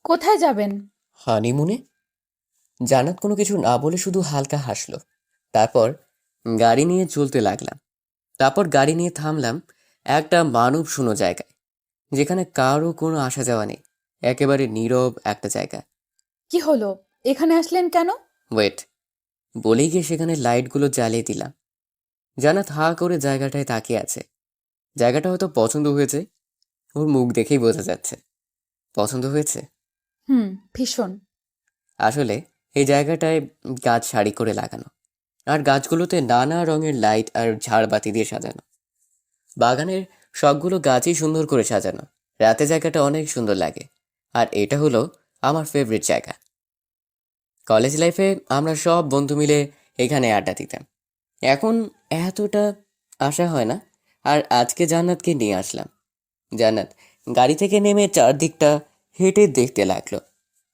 কোথায় যাবেন? হানিমুনে। জান্নাত কোনো কিছু না বলে শুধু হালকা হাসলো। তারপর গাড়ি নিয়ে চলতে লাগলাম। তারপর গাড়ি নিয়ে থামলাম একটা মানব শূন্য জায়গায়, যেখানে কারো কোনো আসা যাওয়া নেই। একেবারে নীরব একটা জায়গা। কি হলো? এখানে আসলেন কেন? ওয়েট, বলেই গিয়ে সেখানে লাইটগুলো জ্বালিয়ে দিলাম। জান্নাত হা করে জায়গাটায় তাকিয়ে আছে। জায়গাটা হয়তো পছন্দ হয়েছে, ওর মুখ দেখেই বোঝা যাচ্ছে পছন্দ হয়েছে। হুম, ভীষণ। আসলে এই জায়গাটায় গাছ সারি করে লাগানো, আর গাছগুলোতে নানা রঙের লাইট আর ঝাড়বাতি দিয়ে সাজানো। বাগানের সবগুলো গাছই সুন্দর করে সাজানো। রাতে জায়গাটা অনেক সুন্দর লাগে। আর এটা হলো আমার ফেভারিট জায়গা। কলেজ লাইফে আমরা সব বন্ধু মিলে এখানে আড্ডা দিতাম। এখন এতটা আসা হয় না। আর আজকে জান্নাতকে নিয়ে আসলাম। জান্নাত গাড়ি থেকে নেমে চারদিকটা হেঁটে দেখতে লাগলো।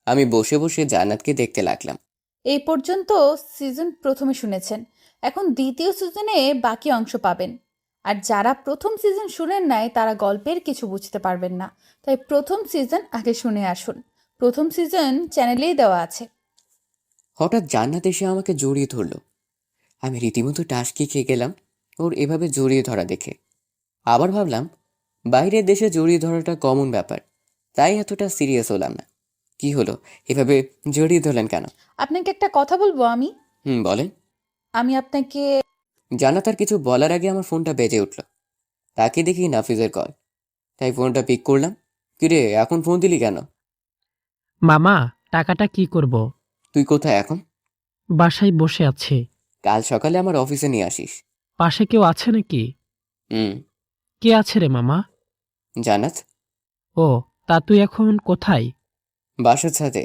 আমি বসে বসে জান্নাতকে দেখতে লাগলাম। এই পর্যন্ত সিজন প্রথমে শুনেছেন, এখন দ্বিতীয় সিজনে বাকি অংশ পাবেন। আর যারা প্রথম সিজন শুনেন নাই তারা গল্পের কিছু বুঝতে পারবেন না। তাই প্রথম সিজন আগে শুনে আসুন। প্রথম সিজন চ্যানেলেই দেওয়া আছে। হঠাৎ জান্নাত এসে আমাকে জড়িয়ে ধরলো। আমি রীতিমতো টাসকি খেয়ে গেলাম ওর এভাবে জড়িয়ে ধরা দেখে। আবার ভাবলাম বাইরের দেশে জড়িয়ে ধরাটা কমন ব্যাপার, তাই এতটা সিরিয়াস হলাম না। কি হলো, এভাবে জড়িয়ে ধরলেন কেন? আপনাকে একটা কথা বলবো আমি। বলেন। আমি আপনাকে জান্নাত আর কিছু বলার আগে আমার ফোনটা বেজে উঠল। তাকে দেখি নাফিজের কল, তাই ফোনটা পিক করলাম। কিরে, এখন ফোন দিলি কেন? মামা, টাকাটা কি করব? তুই কোথায় এখন? বাসায় বসে আছি। কাল সকালে আমার অফিসে নিয়ে আসিস। পাশে কেউ আছে নাকি? হুম। কে আছে রে মামা? জান্নাত। ও, তা তুই এখন কোথায়? বাসার ছাদে।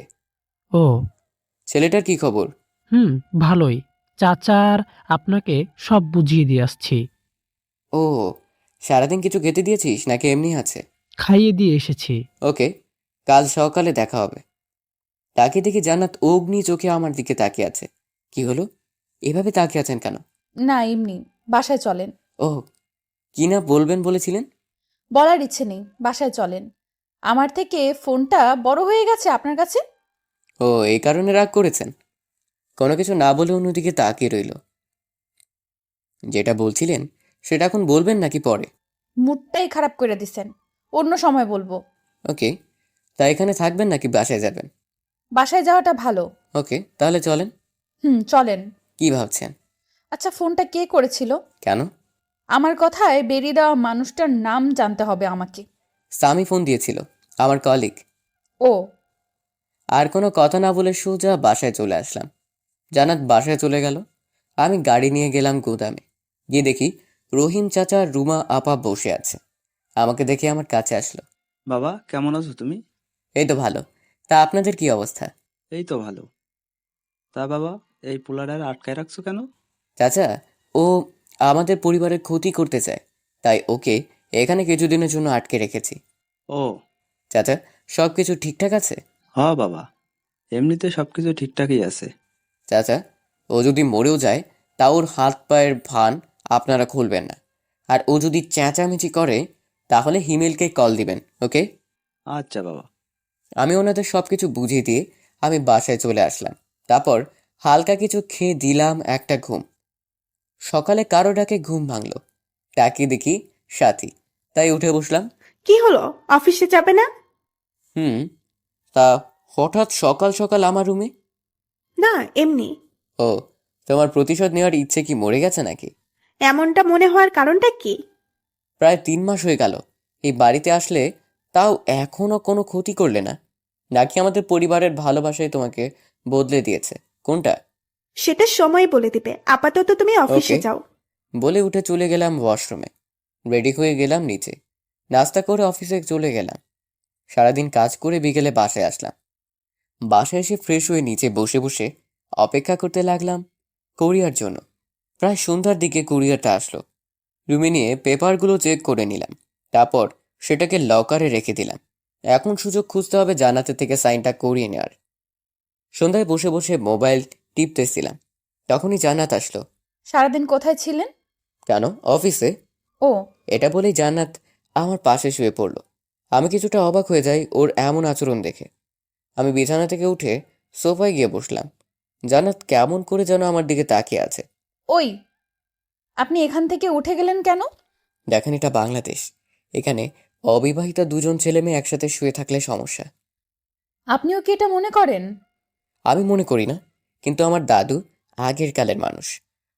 ও, ছেলেটার কি খবর? ভালোই। চাচার আপনাকে সব বুঝিয়ে দিয়ে আসছি। ও, সারাদিন কিছু খেতে দিয়েছিস নাকি এমনি আছে? খাইয়ে দিয়ে এসেছি। ওকে, কাল সকালে দেখা হবে। তাকে দেখে জান্নাত অগ্নি চোখে আমার দিকে তাকিয়ে আছে। কি হলো, এভাবে তাকিয়ে আছেন কেন? না, এমনি। বাসায় চলেন। ও, কি না বলবেন বলেছিলেন? বলার ইচ্ছে নেই, বাসায় চলেন। আমার থেকে ফোনটা বড় হয়ে গেছে আপনার কাছে। ও, এই কারণে রাগ করেছেন? কোনো কিছু না বলে অন্যদিকে তাকিয়ে রইল। যেটা বলছিলেন সেটা এখন বলবেন নাকি পরে? মুডটাই খারাপ করে দিছেন। অন্য সময় বলবো। ওকে, তা এখানে থাকবেন নাকি বাসায় যাবেন? বাসায় যাওয়াটা ভালো। ওকে, তাহলে চলেন। হুম, চলেন। কি ভাবছেন? আচ্ছা, ফোনটা কে করেছিল? কেন? আমার কথায় বেরিয়ে দেওয়া মানুষটার নাম জানতে হবে আমাকে। সামি ফোন দিয়েছিল, আমার কলিগ। ও। আর কোনো কথা না বলে সোজা বাসায় চলে আসলাম। জান্নাত বাসায় চলে গেল। আমি গাড়ি নিয়ে গেলাম গুদামে। গিয়ে দেখি রহিম চাচা আর রুমা আপা বসে আছে। আমাকে দেখে আমার কাছে আসলো। বাবা, কেমন আছো তুমি? এই তো ভালো। তা আপনাদের কি অবস্থা? এই তো ভালো। তা বাবা, এই পোলাডার আটকায় রাখছো কেন? চাচা, ও আমাদের পরিবারের ক্ষতি করতে চায়, তাই ওকে এখানে কিছুদিনের জন্য আটকে রেখেছি। ও। চাচা, সব কিছু ঠিকঠাক আছে? হ বাবা, এমনিতে সবকিছু ঠিকঠাকই আছে। চাচা, ও যদি মরেও যায় তা ওর হাত পায়ের ভান আপনারা খুলবেন না। আর ও যদি চেঁচামেচি করে তাহলে হিমেলকে কল দিবেন, ওকে? আচ্ছা বাবা। আমি ওনাদের সব কিছু বুঝিয়ে দিয়ে আমি বাসায় চলে আসলাম। তারপর হালকা কিছু খেয়ে দিলাম একটা ঘুম। সকালে কারো ডাকে ঘুম ভাঙলো। তাকিয়ে দেখি সাথী, তাই উঠে বসলাম। কি হলো? অফিসে যাবে না? হুম। তা হঠাৎ সকাল সকাল আমার রুমে? না, এমনি। ও, তোমার প্রতিশোধ নেওয়ার ইচ্ছে কি মরে গেছে নাকি? এমনটা মনে হওয়ার কারণটা কি? প্রায় 3 মাস হয়ে গেল এই বাড়িতে আসলে, তাও এখনো কোনো ক্ষতি করলে না। নাকি আমাদের পরিবারের ভালোবাসায় তোমাকে বদলে দিয়েছে? কোনটা? সেটা সময় বলে দিবে। আপাতত তুমি অফিসে ওকে, যাও। বলে উঠে চলে গেলাম ওয়াশরুমে। রেডি হয়ে গেলাম নিচে। নাস্তা করে অফিসে চলে গেলাম। সারাদিন কাজ করে বিকেলে বাসায় আসলাম। বাসায় এসে ফ্রেশ হয়ে নিচে বসে বসে অপেক্ষা করতে লাগলাম কোরিয়ার জন্য। প্রায় সন্ধ্যার দিকে কুরিয়ারটা আসলো। রুমে নিয়ে পেপারগুলো চেক করে নিলাম। তারপর সেটাকে লকারে রেখে দিলাম। এখন সুযোগ খুঁজতে হবে জান্নাতের থেকে সাইনটা করিয়ে নেওয়ার। সন্ধ্যায় বসে বসে মোবাইল টিপতেছিলাম, তখনই জান্নাত আসলো। সারাদিন কোথায় ছিলেন? কেন, অফিসে। ও। এটা বলেই জান্নাত আমার পাশে শুয়ে পড়ল। আমি কিছুটা অবাক হয়ে যাই ওর এমন আচরণ দেখে। আমি বিছানা থেকে উঠে সোফায় গিয়ে বসলাম। জান্নাত কেমন করে যেন আমার দিকে তাকিয়ে আছে। ওই, আপনি এখান থেকে উঠে গেলেন কেন? দেখেন, এটা বাংলাদেশ। এখানে অবিবাহিতা দুজন ছেলে মেয়ে একসাথে শুয়ে থাকলে সমস্যা। আপনিও কি এটা মনে করেন? আমি মনে করি না, কিন্তু আমার দাদু আগের কালের মানুষ।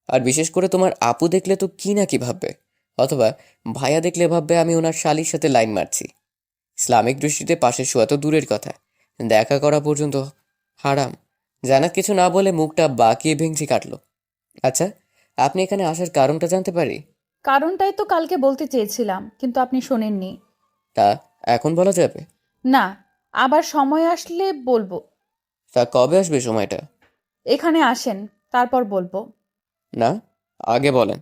আর বিশেষ করে তোমার আপু দেখলে তো কি না কি ভাববে, অথবা ভাইয়া দেখলে ভাববে আমি ওনার শালির সাথে লাইন মারছি। ইসলামিক দৃষ্টিতে পাশে শোয়া তো দূরের কথা, দেখা করা পর্যন্ত হারাম। জানাত কিছু না বলে মুখটা বাঁকিয়ে ভেঙচি কাটলো। আচ্ছা, আপনি এখানে আসার কারণটা জানতে পারি? কারণটাই তো কালকে বলতে চেয়েছিলাম, কিন্তু আপনি শোনেননি। তা এখন বলা যাবে? না, আবার সময় আসলে বলবো। তা কবে আসবে সময়টা? এখানে আসেন, তারপর বলবো। না, আগে বলেন।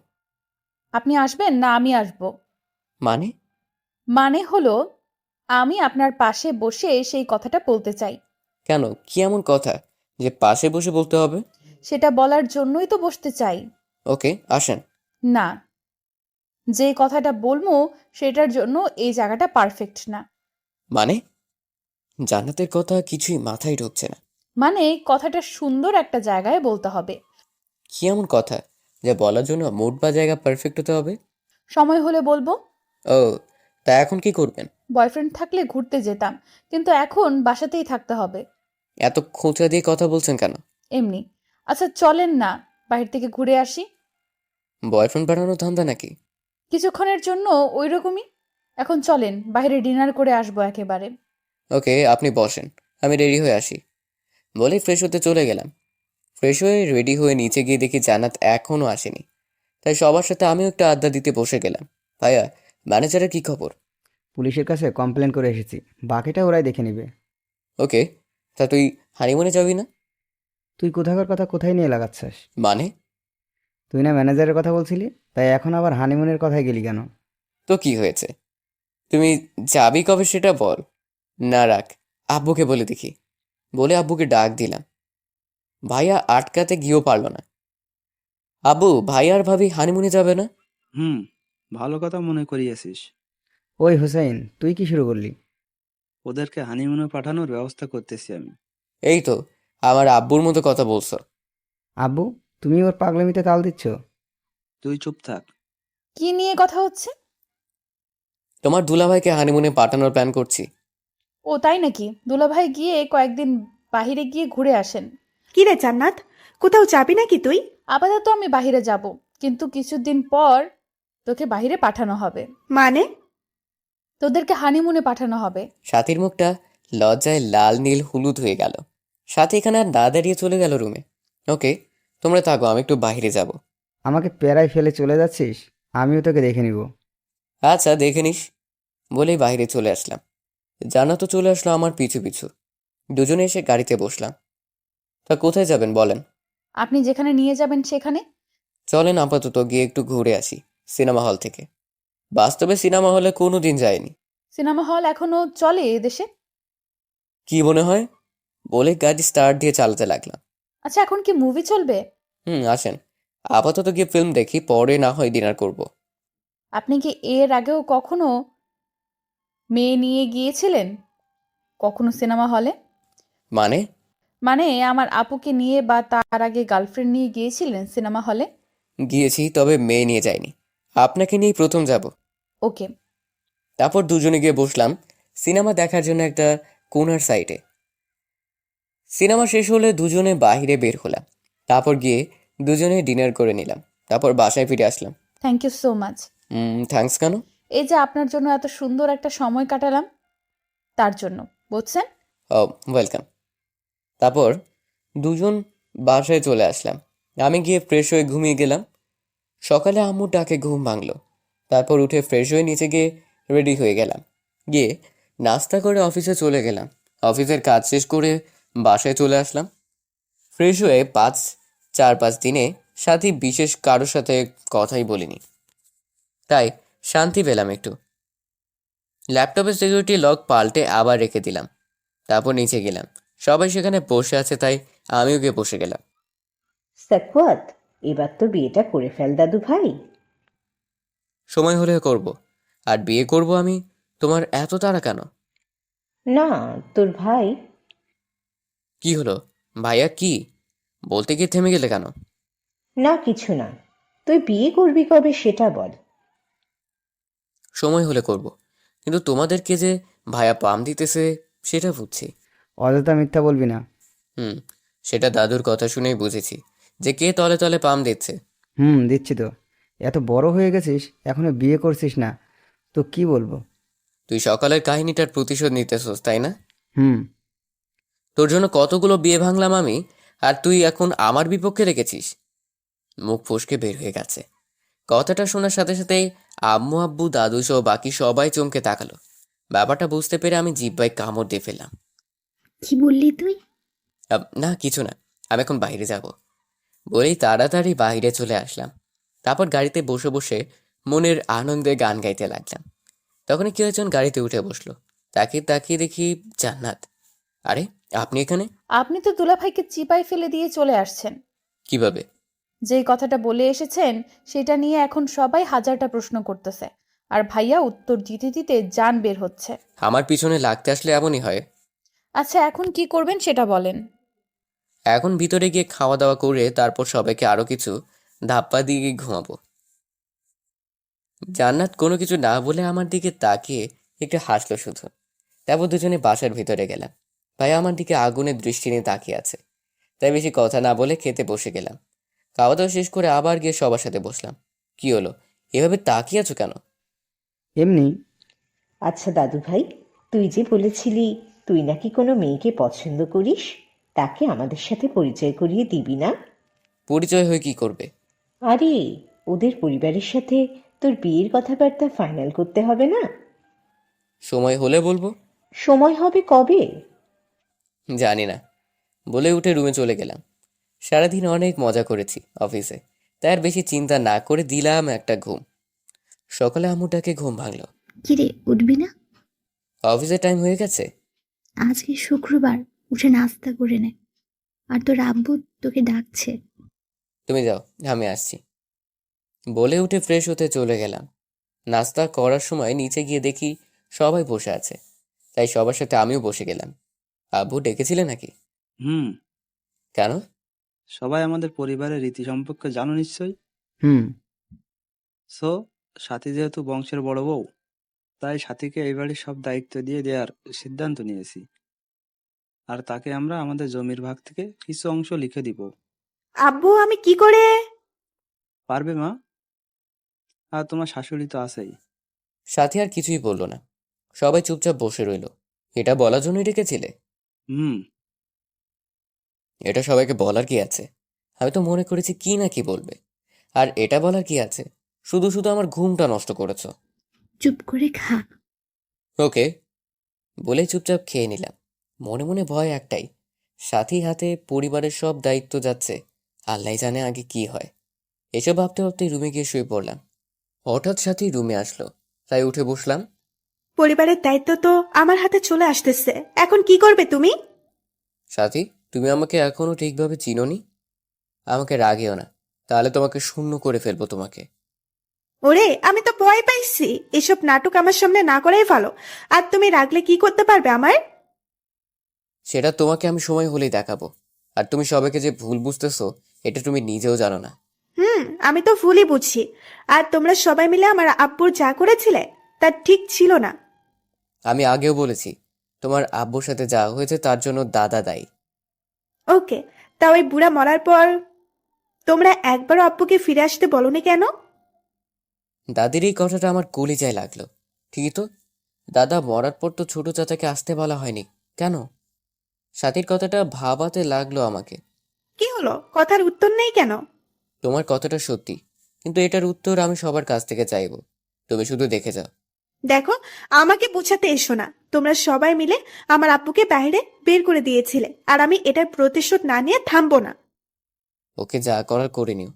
আপনি আসবেন না আমি আসবো? মানে? মানে হলো, আমি আপনার পাশে বসে সেই কথাটা বলতে চাই। কেন, কি এমন কথা যে পাশে বসে বলতে হবে? সেটা বলার জন্যই তো বসতে চাই। ওকে, আসেন। না, যে কথাটা বলবো সেটার জন্য এই জায়গাটা পারফেক্ট না। মানে? জান্নাতের কথা কিছুই মাথায় ঢুকছে না। মানে কথাটা সুন্দর একটা জায়গায় বলতে হবে। কি এমন কথা যা বলার জন্য মুড বা জায়গা পারফেক্ট হতে হবে? সময় হলে বলবো। ও, তা এখন কি করবেন? বয়ফ্রেন্ড থাকলে ঘুরতে যেতাম, কিন্তু এখন বাসাতেই থাকতে হবে। এত খোঁচা দিয়ে কথা বলছেন কেন? এমনি। আচ্ছা চলেন না, বাইরে থেকে ঘুরে আসি। বয়ফ্রেন্ড বানানোর ধান্দা নাকি? কিছুক্ষণের জন্য ওই রকমই। এখন চলেন, বাইরে ডিনার করে আসবো একেবারে। ওকে, আপনি বসেন, আমি রেডি হয়ে আসি। বলে ফ্রেশ হতে চলে গেলাম। ফ্রেশ হয়ে রেডি হয়ে নিচে গিয়ে দেখি জান্নাত এখনও আসেনি। তাই সবার সাথে আমিও একটু আড্ডা দিতে বসে গেলাম। ভাইয়া, ম্যানেজারের কি খবর? পুলিশের কাছে কমপ্লেন করে এসেছি, বাকিটা ওরাই দেখে নেবে। ওকে, তা তুই হানিমুনে যাবি না? তুই কোথাকার কথা কোথায় নিয়ে লাগাচ্ছিস? মানে? তুই না ম্যানেজারের কথা বলছিলি, তাই এখন আবার হানিমুনের কথায় গেলি কেন? তো কি হয়েছে? তুমি যাবি কবে সেটা বল। না রাখ, আব্বুকে বলে দেখি। বলে আব্বুকে ডাক দিলাম। ভাইয়া আটকাতে গিয়েও পারল না। আব্বু, ভাইয়া আর ভাবি হানিমুনে যাবে না? হুম, ভালো কথা মনে করিয়েছিস। ওই হুসাইন, তুই কি শুরু করলি? ওদেরকে হানিমুনে পাঠানোর ব্যবস্থা করতেছি আমি। এই তো, আমার আব্বুর মতো কথা বলছো। আব্বু, তুমি ওর পাগলামিতে তাল দিচ্ছ? তুই চুপ থাক। কি নিয়ে কথা হচ্ছে? তোমার দুলাভাইকে হানিমুনে পাঠানোর প্ল্যান করছি। ও তাই নাকি? দুলাভাই গিয়ে কয়েকদিন বাহিরে গিয়ে ঘুরে আসেন। কি রে জান্নাত, কোথাও যাবি নাকি তুই? আপাতত আমি বাহিরে যাব, কিন্তু কিছুদিন পর তোকে বাহিরে পাঠানো হবে। মানে? তোদেরকে হানিমুনে পাঠানো হবে। সাথীর মুখটা লজ্জায় লাল নীল হলুদ হয়ে গেল। সাথী এখানে আর না দাঁড়িয়ে চলে গেল রুমে। ওকে, তোমরা থাকো, আমি একটু বাইরে যাব। আমাকে প্যারায় ফেলে চলে যাচ্ছিস? আমিও তোকে দেখে নিব। আচ্ছা, দেখে নিস। বলেই বাইরে চলে আসলাম। জান্নাতও চলে আসলো আমার পিছু পিছু। দুজনে এসে গাড়িতে বসলাম। তা কোথায় যাবেন বলেন? আপনি যেখানে নিয়ে যাবেন সেখানে। চলেন আপাতত গিয়ে একটু ঘুরে আসি সিনেমা হল থেকে। বাস্তবে সিনেমা হলে কোনোদিন যায়নি। সিনেমা হল এখনো চলে এদেশে? কি মনে হয়? বলে গাড়ি স্টার্ট দিয়ে চালাতে লাগলাম। আচ্ছা, এখন কি মুভি চলবে? আসেন, আপাতত গিয়ে ফিল্ম দেখি, পরে না হয় ডিনার করব। আপনি কি এর আগেও কখনো মেয়ে নিয়ে গিয়েছিলেন কখনো সিনেমা হলে? মানে? মানে আমার আপুকে নিয়ে বা তার আগে গার্লফ্রেন্ড নিয়ে গিয়েছিলেন সিনেমা হলে? গিয়েছি, তবে মেয়ে নিয়ে যাইনি। আপনাকে নিয়েই প্রথম যাব। ওকে। তারপর দুজনে গিয়ে বসলাম সিনেমা দেখার জন্য একটা কোনার সাইডে। সিনেমা শেষ হলে দুজনে বাইরে বের হলাম। তারপর গিয়ে দুজনে ডিনার করে নিলাম। তারপর বাসায় ফিরে আসলাম। Thank you so much. Thanks কেন? এই যে আপনার জন্য এত সুন্দর একটা সময় কাটালাম, তার জন্য, বুঝছেন? ও, ওয়েলকাম। তারপর দুজন বাসায় চলে আসলাম। আমি গিয়ে ফ্রেশ হয়ে ঘুমিয়ে গেলাম। সকালে আম্মুর ডাকে ঘুম ভাঙলো। তারপর উঠে ফ্রেশ হয়ে নিচে গিয়ে রেডি হয়ে গেলাম। গিয়ে নাস্তা করে অফিসে চলে গেলাম। অফিসের কাজ শেষ করে বাসায় চলে আসলাম। ফ্রেশ হয়ে 4-5 দিনে সাথী বিশেষ কারোর সাথে কথাই বলিনি, তাই শান্তি পেলাম একটু। ল্যাপটপের সিকিউরিটি লক পাল্টে আবার রেখে দিলাম। তারপর নিচে গেলাম। সবাই সেখানে বসে আছে, তাই আমিও গিয়ে বসে গেলাম। সাকুয়াত, এবার তো বিয়েটা করে ফেল দাদু ভাই। সময় হলে করব। আর বিয়ে করব আমি। তোমার এত তাড়া কেন? না, তোর ভাই। কি হলো? ভাইয়া কি বলতে গিয়ে থেমে গেলে কেন? না কিছু না, তুই বিয়ে করবি কবে সেটা বল। সময় হলে করব, কিন্তু তোমাদেরকে যে ভাইয়া পাম দিতেছে সেটা বুঝছি। অযথা মিথ্যা বলবি না। হুম, সেটা দাদুর কথা শুনেই বুঝেছি যে কে তলে তলে পাম দিচ্ছে। দিচ্ছি তো। এত বড় হয়ে গেছিস, এখনো বিয়ে করছিস না, তো কি বলবো? তুই সকালের কাহিনীটার প্রতিশোধ নিতেছস তাই না? হুম। তোর জন্য কতগুলো বিয়ে ভাঙলাম আমি, আর তুই এখন আমার বিপক্ষে রেখেছিস। মুখ ফসকে বের হয়ে গেছে। কথাটা শোনার সাথে সাথেই আম্মু আব্বু দাদু সহ বাকি সবাই চমকে তাকালো। ব্যাপারটা বুঝতে পেরে আমি জিহ্বায় কামড় দিয়ে ফেললাম। কি বললি তুই? না কিছু না, আমি এখন বাইরে যাব বলেই তাড়াতাড়ি বাইরে চলে আসলাম। তারপর গাড়িতে বসে বসে মনের আনন্দে গান গাইতে লাগলাম। তখনই কেউ একজন গাড়িতে উঠে বসলো। তাকিয়ে তাকিয়ে দেখি জান্নাত। আরে, আপনি এখানে? আপনি তো দুলাভাইকে চিপায় ফেলে দিয়ে চলে আসছেন। কিভাবে? যেই কথাটা বলে এসেছেন সেটা নিয়ে এখন সবাই হাজারটা প্রশ্ন করতেছে, আর ভাইয়া উত্তর দিতে দিতে জান বের হচ্ছে। আমার পিছনে লাগতে আসলে এমনই হয়। আচ্ছা, এখন কি করবেন সেটা বলেন। এখন ভিতরে গিয়ে খাওয়া দাওয়া করে তারপর সবাইকে আরো কিছু ধাপ্পা দিয়ে ঘুমাবো। জান্নাত কোনো কিছু না বলে আমার দিকে তাকিয়ে একটু হাসলো শুধু। তারপর দুজনে বাসার ভিতরে গেলাম। ভাই আমার দিকে আগুনের দৃষ্টি নিয়ে তাকিয়ে আছে, তাই বেশি কথা না বলে খেতে বসে গেলাম। খাওয়া দাওয়া শেষ করে আবার গিয়ে সবার সাথে বসলাম। কি হলো, এভাবে তাকিয়ে আছো কেন? এমনি। আচ্ছা দাদু ভাই, তুই যে বলেছিলি তুই নাকি কোনো মেয়েকে পছন্দ করিস, তাকে আমাদের সাথে পরিচয় করিয়ে দিবি না? পরিচয় হয়ে কি করবে? আরে, ওদের পরিবারের সাথে তোর বিয়ের কথাবার্তা ফাইনাল করতে হবে না? সময় হলে বলবো। সময় হবে কবে? জানি না, বলে উঠে রুমে চলে গেলাম। সারাদিন অনেক মজা করেছি অফিসে, তাই আর বেশি চিন্তা না করে দিলাম একটা ঘুম। সকালে আম্মুটাকে ঘুম ভাঙলো। কিরে, উঠবি না? অফিসের টাইম হয়ে গেছে। আজকে শুক্রবার, উঠে নাস্তা করে নে। আর তোর আব্বু তোকে ডাকছে। তুমি যাও, আমি আসছি বলে উঠে ফ্রেশ হতে চলে গেলাম। নাস্তা করার সময় নিচে গিয়ে দেখি সবাই বসে আছে, তাই সবার সাথে আমিও বসে গেলাম। আব্বু ডেকেছিলে নাকি? হুম। কেন? সবাই আমাদের পরিবারের রীতি সম্পর্কে জানো নিশ্চয়ই। হুম। সো, সাথী যেহেতু বংশের বড় বউ, তাই সাথীকে এই বাড়ির সব দায়িত্ব দিয়ে দেওয়ার সিদ্ধান্ত নিয়েছি। আর তাকে আমরা আমাদের জমির ভাগ থেকে কিছু অংশ লিখে দিব। আব্বু, আমি কি করে? পারবে মা? আর তোমার শাশুড়ি তো আছেই। সাথী আর কিছুই বললো না, সবাই চুপচাপ বসে রইলো। এটা বলার জন্যই ডেকেছিলে? হুম। এটা সবাইকে বলার কি আছে? আমি তো মনে করেছি কি না কি বলবে। আর এটা বলার কি আছে? শুধু শুধু আমার ঘুমটা নষ্ট করেছো। চুপ করে খা। ওকে বলেই চুপচাপ খেয়ে নিলাম। মনে মনে ভয় একটাই, সাথী হাতে পরিবারের সব দায়িত্ব যাচ্ছে, আল্লাহ জানে আগে কি হয়। এসব ভাবতে ভাবতে রুমে গিয়ে শুয়ে পড়লাম। হঠাৎ সাথী রুমে আসলো, তাই উঠে বসলাম। পরিবারের দায়িত্ব তো আমার হাতে চলে আসতেছে, এখন কি করবে তুমি? সাথী, তুমি আমাকে এখনো ঠিকভাবে চিনোনি। আমাকে রাগেও না, তাহলে তোমাকে শূন্য করে ফেলবো তোমাকে। ওরে, আমি তো ভয় পাইছি। এসব নাটক আমার সামনে না করাই ভালো। আর তুমি রাগলে কি করতে পারবে আমার? সেটা তোমাকে আমি সময় হলেই দেখাবো। আর তুমি সবাইকে যে ভুল বুঝতেছো, এটা তুমি নিজেও জানো না। আমি তো ভুলই বুঝি। আর তোমরা সবাই মিলে আমার আব্বুর যা করেছিলে তা ঠিক ছিল না। আমি আগেও বলেছি, তোমার আব্বুর সাথে যা হয়েছে তার জন্য দাদা দায়ী। ওকে, তা ওই বুড়া মরার পর তোমরা একবারও আব্বুকে ফিরে আসতে বলনি কেন? দাদির এই কথাটা আমার কলিজায় লাগলো। ঠিকই তো, দাদা মরার পর তো ছোট চাচাকে আসতে বলা হয়নি কেন? সাথীর কথাটা ভাবাতে লাগলো আমাকে। কি হলো, কথার উত্তর নেই কেন? তোমার কথাটা সত্যি, কিন্তু এটার উত্তর আমি সবার কাছ থেকে চাইবো। তুমি শুধু দেখে যাও। দেখো, আমাকে বোঝাতে এসো না। তোমরা সবাই মিলে আমার আব্বুকে বাইরে বের করে দিয়েছিলে, আর আমি এটার প্রতিশোধ না নিয়ে থামবো না। ওকে, যা করার করে নিও,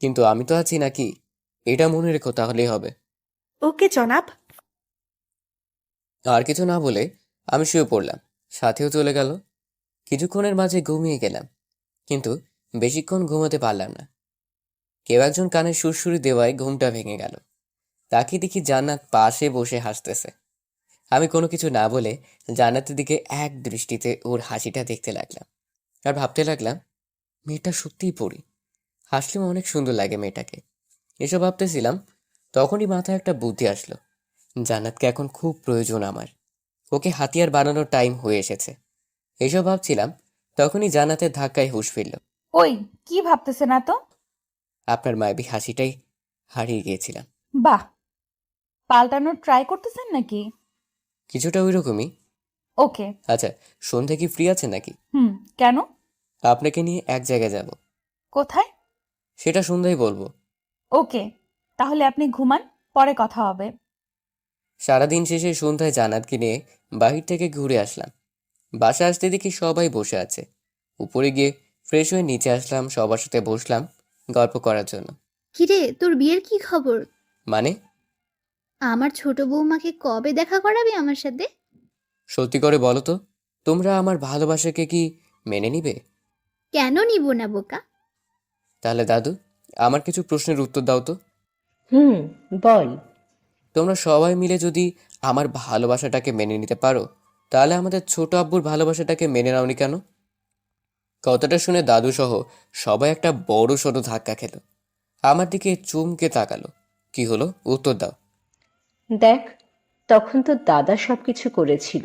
কিন্তু আমি তো আছি নাকি, এটা মনে রেখো, তাহলেই হবে। ওকে জনাব। আর কিছু না বলে আমি শুয়ে পড়লাম। সাথেও চলে গেল। কিছুক্ষণের মাঝে ঘুমিয়ে গেলাম, কিন্তু বেশিক্ষণ ঘুমাতে পারলাম না। কেউ একজন কানে সুরসুরি দেওয়ায় ঘুমটা ভেঙে গেল। তাকে দেখি জান্নাত পাশে বসে হাসতেছে। আমি কোনো কিছু না বলে জান্নাতের দিকে এক দৃষ্টিতে ওর হাসিটা দেখতে লাগলাম। আর ভাবতে লাগলাম মেয়েটা সত্যিই পড়ি, হাসলেও অনেক সুন্দর লাগে মেয়েটাকে। এসব ভাবতেছিলাম, তখনই মাথায় একটা বুদ্ধি আসলো। জান্নাতকে এখন খুব প্রয়োজন আমার, ওকে হাতিয়ার বানানোর টাইম হয়ে এসেছে। এসব ভাবছিলাম, তখনই জান্নাতের ধাক্কায় হুঁশ ফিরল। ওই, কি ভাবতেছেন এত? আপনার মায়াবী হাসিটাই হারিয়ে গিয়েছিলাম। বাহ, পাল্টানোর ট্রাই করতেছেন নাকি? কিছুটা ওই রকমই। ওকে। আচ্ছা, সন্ধ্যে কি ফ্রি আছেন নাকি? কেন? আপনাকে নিয়ে এক জায়গায় যাব। কোথায়? সেটা সন্ধ্যায় বলবো। ওকে, তাহলে আপনি ঘুমান, পরে কথা হবে। সারাদিন শেষে সন্ধ্যায় জান্নাতকে নিয়ে বাহির থেকে ঘুরে আসলাম। বাসা আসতে দেখি সবাই বসে আছে। উপরে গিয়ে ফ্রেশ হয়ে নিচে আসলাম, সবার সাথে বসলাম গল্প করার জন্য। কিরে, তোর বিয়ের কি খবর? মানে? আমার ছোট বৌমাকে কবে দেখা করাবি আমার সাথে? সত্যি করে বলো তো, তোমরা আমার ভালোবাসাকে কি মেনে নিবে? কেন নিব না বোকা? তাহলে দাদু, আমার কিছু প্রশ্নের উত্তর দাও তো। হুম, বল। তোমরা সবাই মিলে যদি আমার ভালোবাসাটাকে মেনে নিতে পারো, তাহলে আমাদের ছোট আব্বুর ভালোবাসাটাকে মেনে নাওনি কেন? কথাটা শুনে দাদু সহ সবাই একটা বড় সড়ো ধাক্কা খেল। আমার দিকে চমকে তাকালো। কি হলো, উত্তর দাও। দেখ, তখন তো দাদা সবকিছু করেছিল।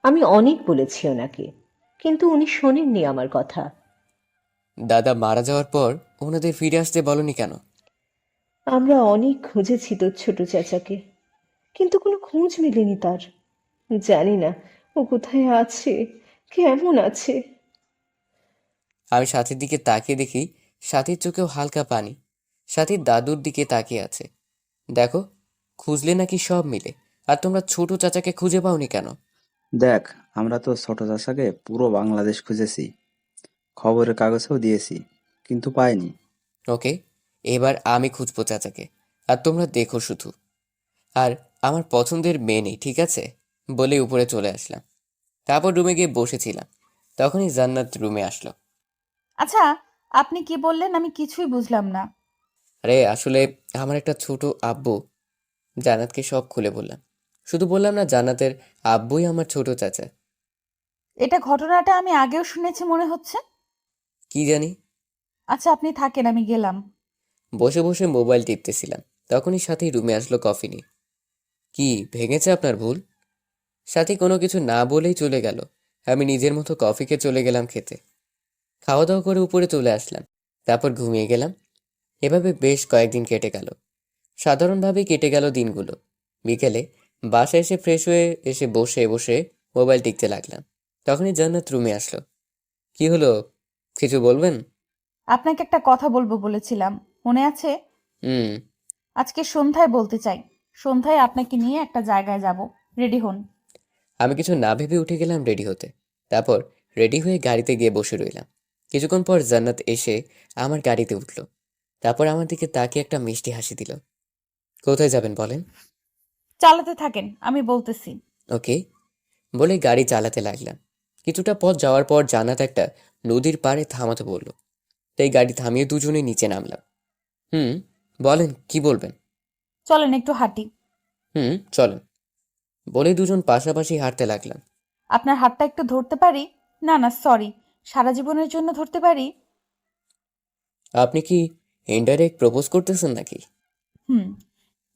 আমি অনেক বলেছি ওনাকে, কিন্তু উনি শোনেননি আমার কথা। দাদা মারা যাওয়ার পর ওনাদের ফিরে আসতে বলনি কেন? আমরা অনেক খুঁজেছি তোর ছোট চাচাকে, কিন্তু কোনো খোঁজ মেলেনি তার। জানি না ও কোথায় আছে, কেমন আছে। আমি সাথীর দিকে তাকিয়ে দেখি সাথীর চোখেও হালকা পানি। সাথীর দাদুর দিকে তাকিয়ে আছে। দেখো, খুঁজলে নাকি সব মিলে, আর তোমরা ছোট চাচাকে খুঁজে পাওনি কেন? দেখ, আমরা তো ছোট চাচাকে পুরো বাংলাদেশ খুঁজেছি, খবরের কাগজেও দিয়েছি, কিন্তু পাইনি। ওকে, এবার আমি খুঁজবো চাচাকে, আর তোমরা দেখো শুধু। আর আমার পছন্দের মেয়ে নেই, ঠিক আছে? বলে উপরে চলে আসলাম। তারপর রুমে গিয়ে বসেছিলাম, তখনই জান্নাত রুমে আসলো। আচ্ছা, আপনি কি বললেন আমি কিছুই বুঝলাম না। আরে আসলে আমার একটা ছোট আব্বু। জান্নাতকে সব খুলে বললাম। শুধু বললাম না, জান্নাতের আব্বুই আমার ছোট চাচা। এটা ঘটনাটা আমি আগেও শুনেছি মনে হচ্ছে। কি জানি। আচ্ছা, আপনি থাকেন, আমি গেলাম। বসে বসে মোবাইল টিপতেছিলাম, তখনই সাথী রুমে আসলো কফি নিয়ে। কি ভেঙেছে আপনার ভুল? সাথী কোনো কিছু না বলেই চলে গেল। আমি নিজের মতো কফিকে চলে গেলাম খেতে। খাওয়া দাওয়া করে উপরে চলে আসলাম, তারপর ঘুমিয়ে গেলাম। এভাবে বেশ কয়েকদিন কেটে গেল। সাধারণভাবেই কেটে গেল দিনগুলো। বিকেলে বাসায় এসে ফ্রেশ হয়ে এসে বসে বসে মোবাইল টিপতে লাগলাম। তখনই জান্নাত রুমে আসলো। কি হলো, কিছু বলবেন? আপনাকে একটা কথা বলবো বলেছিলাম, মনে আছে? হুম। আজকে সন্ধ্যায় বলতে চাই। সন্ধ্যায় আপনাকে নিয়ে একটা জায়গায় যাব। রেডি হন। আমি কিছু না ভেবে উঠে গেলাম রেডি হতে। তারপর রেডি হয়ে গাড়িতে গিয়ে বসে রইলাম। কিছুক্ষণ পর জান্নাত এসে আমার গাড়িতে উঠলো। তারপর আমার দিকে তাকিয়ে একটা মিষ্টি হাসি দিল। কোথায় যাবেন বলেন? চালাতে থাকেন, আমি বলতেছি। ওকে, বলে গাড়ি চালাতে লাগলাম। কিছুটা পথ যাওয়ার পর জান্নাত একটা নদীর পাড়ে থামাতে বলল। তাই গাড়ি থামিয়ে দুজনে নিচে নামলাম। হুম, বলেন কি বলবেন? চলেন একটু হাঁটি। চলেন। বলে দুজন পাশাপাশি হাঁটতে লাগলাম। আপনার হাতটা একটু ধরতে পারি? না না, সরি, সারা জীবনের জন্য ধরতে পারি? আপনি কি ইনডাইরেক্ট প্রপোজ করতেছেন নাকি? হুম।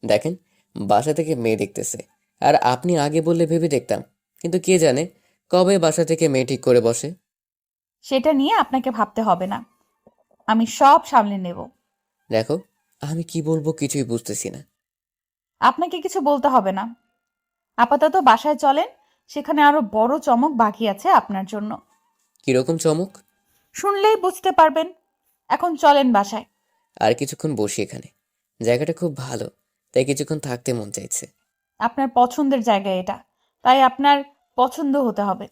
দেখেন, বাসা থেকে মেয়ে দেখতেছে, আর আপনি আগে বললে ভেবে দেখতাম, কিন্তু কে জানে কবে বাসা থেকে মেয়ে ঠিক করে বসে। সেটা নিয়ে আপনাকে ভাবতে হবে না, আমি সব সামলে নেব। দেখো, আমি কি বলবো কিছুই বুঝতেছি না। আপনাকে কিছু বলতে হবে না, আপাতত বাসায় চলেন, সেখানে আরো বড় চমক বাকি আছে আপনার জন্য। কিরকম চমক? শুনলেই বুঝতে পারবেন। এখন চলেন বাসায়। আর কিছুক্ষণ বসি এখানে, জায়গাটা খুব ভালো, তাই কিছুক্ষণ থাকতে মন চাইছে। আপনার পছন্দের জায়গা এটা, তাই আপনার পছন্দ হতে হবে।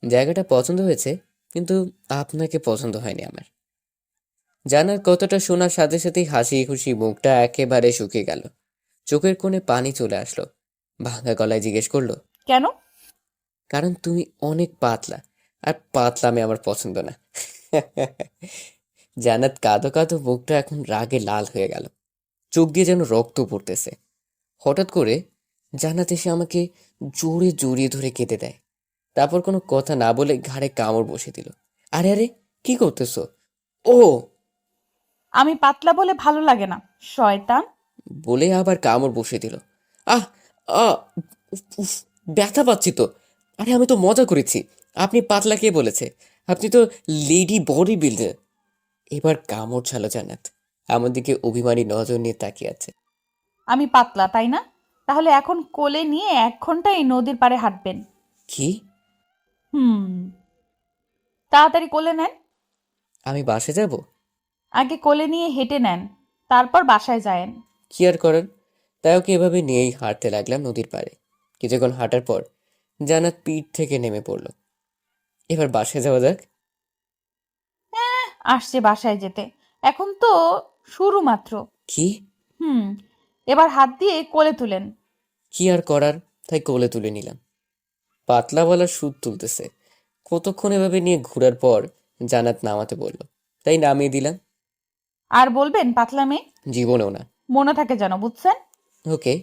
জায়গাটা পছন্দ হয়েছে, কিন্তু আপনাকে পছন্দ হয়নি আমার। জানার কথাটা শোনার সাথে সাথেই হাসি খুশি মুখটা একেবারে শুকিয়ে গেল। চোখের কোণে পানি চলে আসলো। ভাঙা গলায় জিজ্ঞেস করলো, কেন? কারণ তুমি অনেক পাতলা, আর পাতলামে আমার পছন্দ না। জান্নাত কাঁদো কাঁদো মুখটা এখন রাগে লাল হয়ে গেল। চোখ দিয়ে যেন রক্ত পড়তেছে। হঠাৎ করে জান্নাত এসে আমাকে জোরে জড়িয়ে ধরে কেঁদে দেয়। তারপর কোনো কথা না বলে ঘাড়ে কামড় বসে দিল। আরে আরে, কি করতেছো? ও, আমি পাতলা বলে ভালো লাগে না, শয়তান। বলে আবার কামড় বসে দিল। আহ, আহ, উফ, উফ, ব্যথা পাচ্ছি তো। আরে আমি তো মজা করেছি। আপনি পাতলা কে বলেছে? আপনি তো লেডি বডি বিল্ডার। এবার কামড় ছালো জান্নাত। আমার দিকে অভিমানী নজর নিয়ে তাকিয়ে আছে। আমি পাতলা, তাই না? তাহলে এখন কোলে নিয়ে 1 ঘন্টা এই নদীর পাড়ে হাঁটবেন। কি? হুম, তাড়াতাড়ি কোলে নেন। আমি বাসে যাব? আগে কোলে নিয়ে হেঁটে নেন, তারপর বাসায় যায়েন। কি আর করার, তাই ওকে এভাবে নিয়েই হাঁটতে লাগলাম নদীর পাড়ে। কিছুক্ষণ হাঁটার পর জান্নাত পিঠ থেকে নেমে পড়ল। এবার বাসায় যাওয়া যাক। আসছে বাসায় যেতে, এখন তো শুরু মাত্র। কি? হুম, এবার হাত দিয়ে কোলে তুলেন। কি আর করার, তাই কোলে তুলে নিলাম। পাতলাওয়ালা সুদ তুলতেছে। কতক্ষণ এভাবে নিয়ে ঘোরার পর জান্নাত নামাতে বলল, তাই নামিয়ে দিলাম। আর বলবেন পাতলা মেয়ে, জীবনেও না। মনে থাকে যেন, বুঝছেন? ওকে।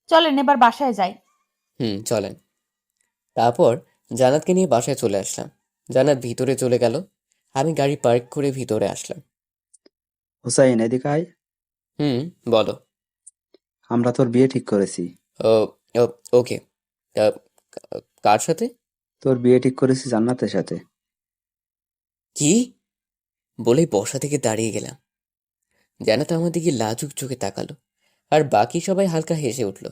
চলেন এবার বাসায় যাই। চলেন। তারপর জান্নাতকে নিয়ে বাসায় চলে আসলাম। জান্নাত ভিতরে চলে গেল। আমি গাড়ি পার্ক করে ভিতরে আসলাম। হুসাইন, এদিকে আয়। হুম, বলো। আমরা তোর বিয়ে ঠিক করেছি। ও, ও, ওকে। আহ, কার সাথে? তোর বিয়ে ঠিক করেছি জান্নাতের সাথে। কি? বলেই বসা থেকে দাঁড়িয়ে গেলাম। জান্নাত আমার দিকে লাজুক চোখে তাকালো, আর বাকি সবাই হালকা হেসে উঠল।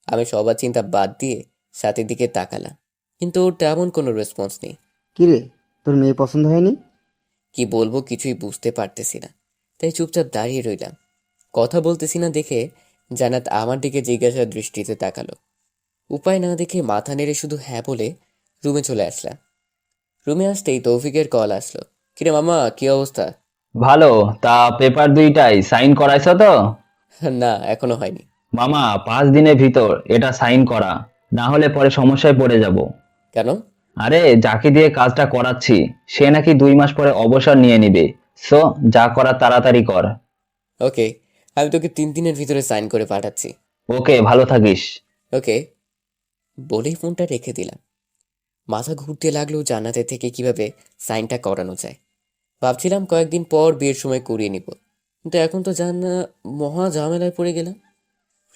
আমি সবার চিন্তা বাদ দিয়ে সাথের দিকে তাকালাম, কিন্তু ওর তেমন কোনো রেসপন্স নেই। কিরে, তোর মেয়ে পছন্দ হয়নি? কি বলবো কিছুই বুঝতে পারতেছি না, তাই চুপচাপ দাঁড়িয়ে রইলাম। কথা বলতেছি না দেখে জান্নাত আমার দিকে জিজ্ঞাসার দৃষ্টিতে তাকালো। উপায় না দেখে মাথা নেড়ে শুধু হ্যাঁ বলে রুমে চলে আসলাম। রুমে আসতেই তৌফিকের কল আসলো। কিরে মামা, কি অবস্থা? ভালো। তা পেপার দুইটাই সাইন করাইছো তো? না, এখনো হয়নি। মামা, 5 দিনের ভিতর এটা সাইন করা, না হলে পরে সমস্যায় পড়ে যাব। কেন? আরে, যাকে দিয়ে কাজটা করাচ্ছি সে নাকি 2 মাস পরে অবসর নিয়ে নিবে। সো যা করা তাড়াতাড়ি কর। ওকে, আমি তোকে 3 দিনের ভিতরে সাইন করে পাঠাচ্ছি। ওকে, ভালো থাকিস। ওকে, বলেই ফোনটা রেখে দিলাম। মাথা ঘুরতে লাগলো জান্নাতের থেকে কিভাবে সাইনটা করানো যায়। ভাবছিলাম কয়েকদিন পর বিয়ের সময় করিয়ে নিব, কিন্তু এখন তো মহা ঝামেলায় পড়ে গেলাম।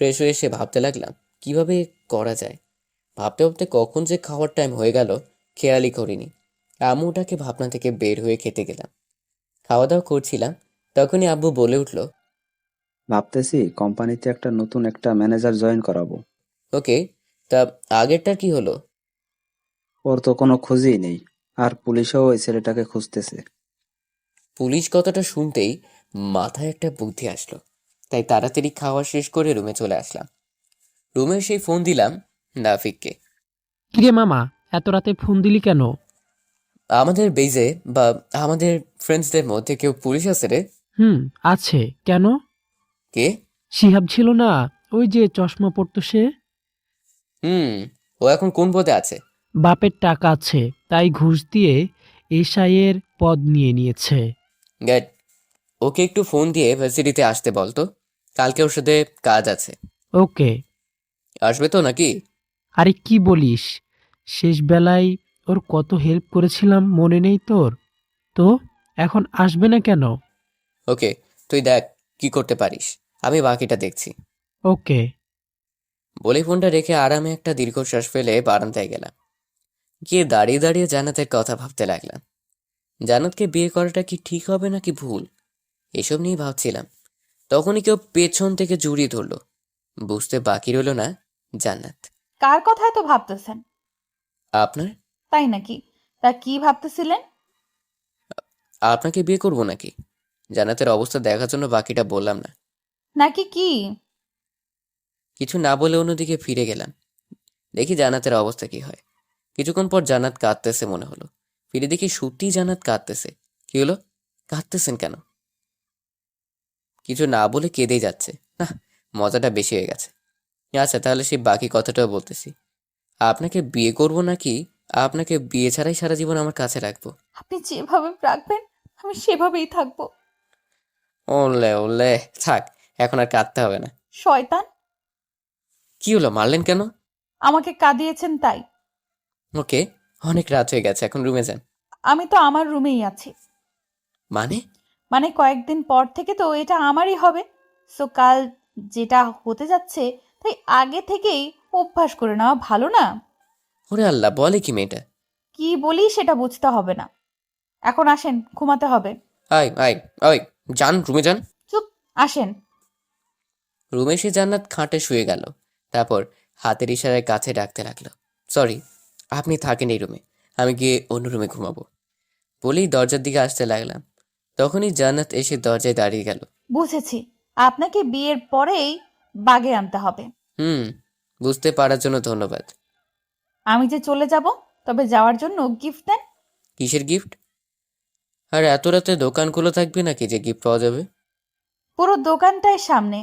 ফ্রেশ হয়ে এসে ভাবতে লাগলাম কিভাবে করা যায়। ভাবতে ভাবতে কখন যে খাওয়ার টাইম হয়ে গেল খেয়ালই করিনি। আম্মুটাকে ভাবনা থেকে বের হয়ে খেতে গেলাম। খাওয়া দাওয়া করছিলাম, তখনই আব্বু বলে উঠল, ভাবতেছি কোম্পানিতে নতুন একটা ম্যানেজার জয়েন করাবো। ওকে, তা আগেরটার কি হলো? ওর তো কোনো খোঁজই নেই, আর পুলিশও ওই ছেলেটাকে খুঁজতেছে। পুলিশ কথাটা শুনতেই মাথায় একটা বুদ্ধি আসলো, তাই তাড়াতাড়ি খাওয়া শেষ করে রুমে চলে আসলাম। রুমে সেই ফোন দিলাম নাফিককে। কিরে মামা, এত রাতে ফোন দিলি কেন? আমাদের বেজে বা আমাদের ফ্রেন্ডসদের মধ্যে কেউ পুলিশ আছে রে? আছে। কেন? কে? শিহাব ছিল না, ওই যে চশমা পরতো সে। হুম, ও এখন কোন পদে আছে? বাপের টাকা আছে, তাই ঘুষ দিয়ে এসআইয়ের পদ নিয়ে নিয়েছে। গ্যাট, ওকে একটু ফোন দিয়ে ভার্সিটিতে আসতে বল তো। কালকে ওর সাথে কাজ আছে। ওকে। আসবে তো নাকি? আরে কি বলিস, শেষ বেলায় ওর কত হেল্প করেছিলাম, মনে নেই তোর? তো এখন আসবে না কেন? ওকে, তুই দেখ কি করতে পারিস, আমি বাকিটা দেখছি। ওকে। বলে ফোনটা রেখে আরামে একটা দীর্ঘশ্বাস ফেলে বারান্দায় গেলাম। গিয়ে দাঁড়িয়ে দাঁড়িয়ে জান্নাতের কথা ভাবতে লাগলাম। জান্নাতকে বিয়ে করাটা কি ঠিক হবে নাকি ভুল, এসব নিয়ে ভাবছিলাম। তখনই কেউ পেছন থেকে জড়িয়ে ধরলো। বুঝতে বাকি রইল না জান্নাত। কার কথা এত ভাবতেছেন? আপনার। তাই নাকি? তা কি ভাবতেছিলেন? আপনাকে বিয়ে করব নাকি? জান্নাতের অবস্থা দেখার জন্য বাকিটা বললাম না। নাকি কি? কিছু না বলে অন্যদিকে ফিরে গেলাম। দেখি জান্নাতের অবস্থা কি হয়। কিছুক্ষণ পর জান্নাত কাঁদতেছে মনে হলো। ফিরে দেখি সত্যিই জান্নাত কাঁদতেছে। কি হলো, কাঁদতেছেন কেন? কিছু না বলে কেঁদেই যাচ্ছে। না, মজাটা বেশি হয়ে গেছে। আচ্ছা, তাহলে সেই বাকি কথাটাও বলতেছি। আপনাকে বিয়ে করব নাকি আপনাকে বিয়ে ছাড়াই সারা জীবন আমার কাছে রাখবো? আপনি যেভাবে রাখবেন আমি সেভাবেই থাকবো। ওলে ওলে, থাক, এখন আর কাঁদতে হবে না। শয়তান! কি হলো, মারলেন কেন? আমাকে কাঁদিয়েছেন তাই। ওকে, অনেক রাত হয়ে গেছে, এখন রুমে যান। আমি তো আমার রুমেই আছি। মানে? মানে কয়েকদিন পর থেকে তো এটা আমারই হবে। সো কাল যেটা হতে যাচ্ছে তাই আগে থেকেই অভ্যাস করে নেওয়া ভালো না? ওরে আল্লাহ, বলে কি মেয়েটা? কি বলি সেটা বুঝতে হবে না। এখন আসেন, ঘুমাতে হবে। আয় আয় আয়, যান রুমে যান। চুপ, আসেন। রুমে এসে জান্নাত খাটে শুয়ে গেল। তারপর হাতের ইশারায় কাছে ডাকতে লাগলো, সরি, আপনি থাকেন এই রুমে, আমি গিয়ে অন্য রুমে ঘুমাবো। বলেই দরজার দিকে আসতে লাগলাম। তখনই জান্নাত এসে দরজায় দাঁড়িয়ে গেল। বুঝেছি, আপনাকে বিয়ের পরেই বাগে আনতে হবে। হুম, বুঝতে পারার জন্য ধন্যবাদ। আমি যে চলে যাব, তবে যাওয়ার জন্য গিফট দেন। কিসের গিফট? আর এত রাতে দোকান খোলা থাকবে নাকি যে গিফট পাওয়া যাবে? পুরো দোকানটাই সামনে,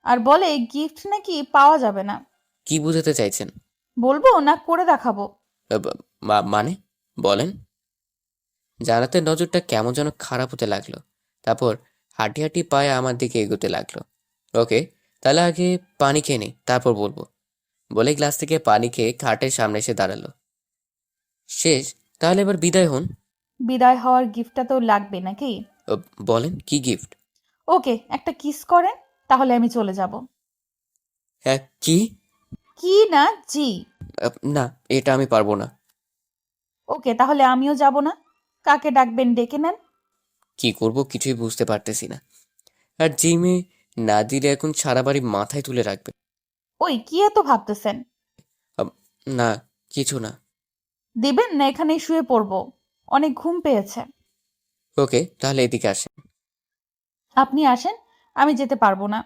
আর বলে গিফট নাকি পাওয়া যাবে না। কি বুঝাতে চাইছেন? বলবো না করে দেখাবো? মানে বলেন। জান্নাতের নজরটা কেমন যেন খারাপ হতে লাগলো। তারপর হাঁটি হাঁটি পায়ে আমার দিকে এগোতে লাগলো। ওকে, তাহলে আগে পানি খেয়ে নিই, তারপর বলবো। বলে গ্লাস থেকে পানি খেয়ে খাটের সামনে এসে দাঁড়ালো। শেষ, তাহলে এবার বিদায় হন। বিদায় হওয়ার গিফটটা তো লাগবে নাকি? ও, বলেন কি গিফট? ওকে, একটা কিস করেন, তাহলে আমি চলে যাব। হ্যাঁ, কি? কি না জি। না, এটা আমি পারবো না। ওকে, তাহলে আমিও যাব না। কাকে ডাকবেন ডেকে নেন। কি করব কিছুই বুঝতে পারতেছি না। আর জিমে না দিলে এখন সারা বাড়ি মাথায় তুলে রাখবে। ওই কি এত ভাবতেছেন? আম, না, কিছু না। দিবেন না এখানেই শুয়ে পড়বো, অনেক ঘুম পেয়েছে। ওকে, তাহলে এদিকে আসেন। আপনি আসেন, আমি যেতে পারবো না।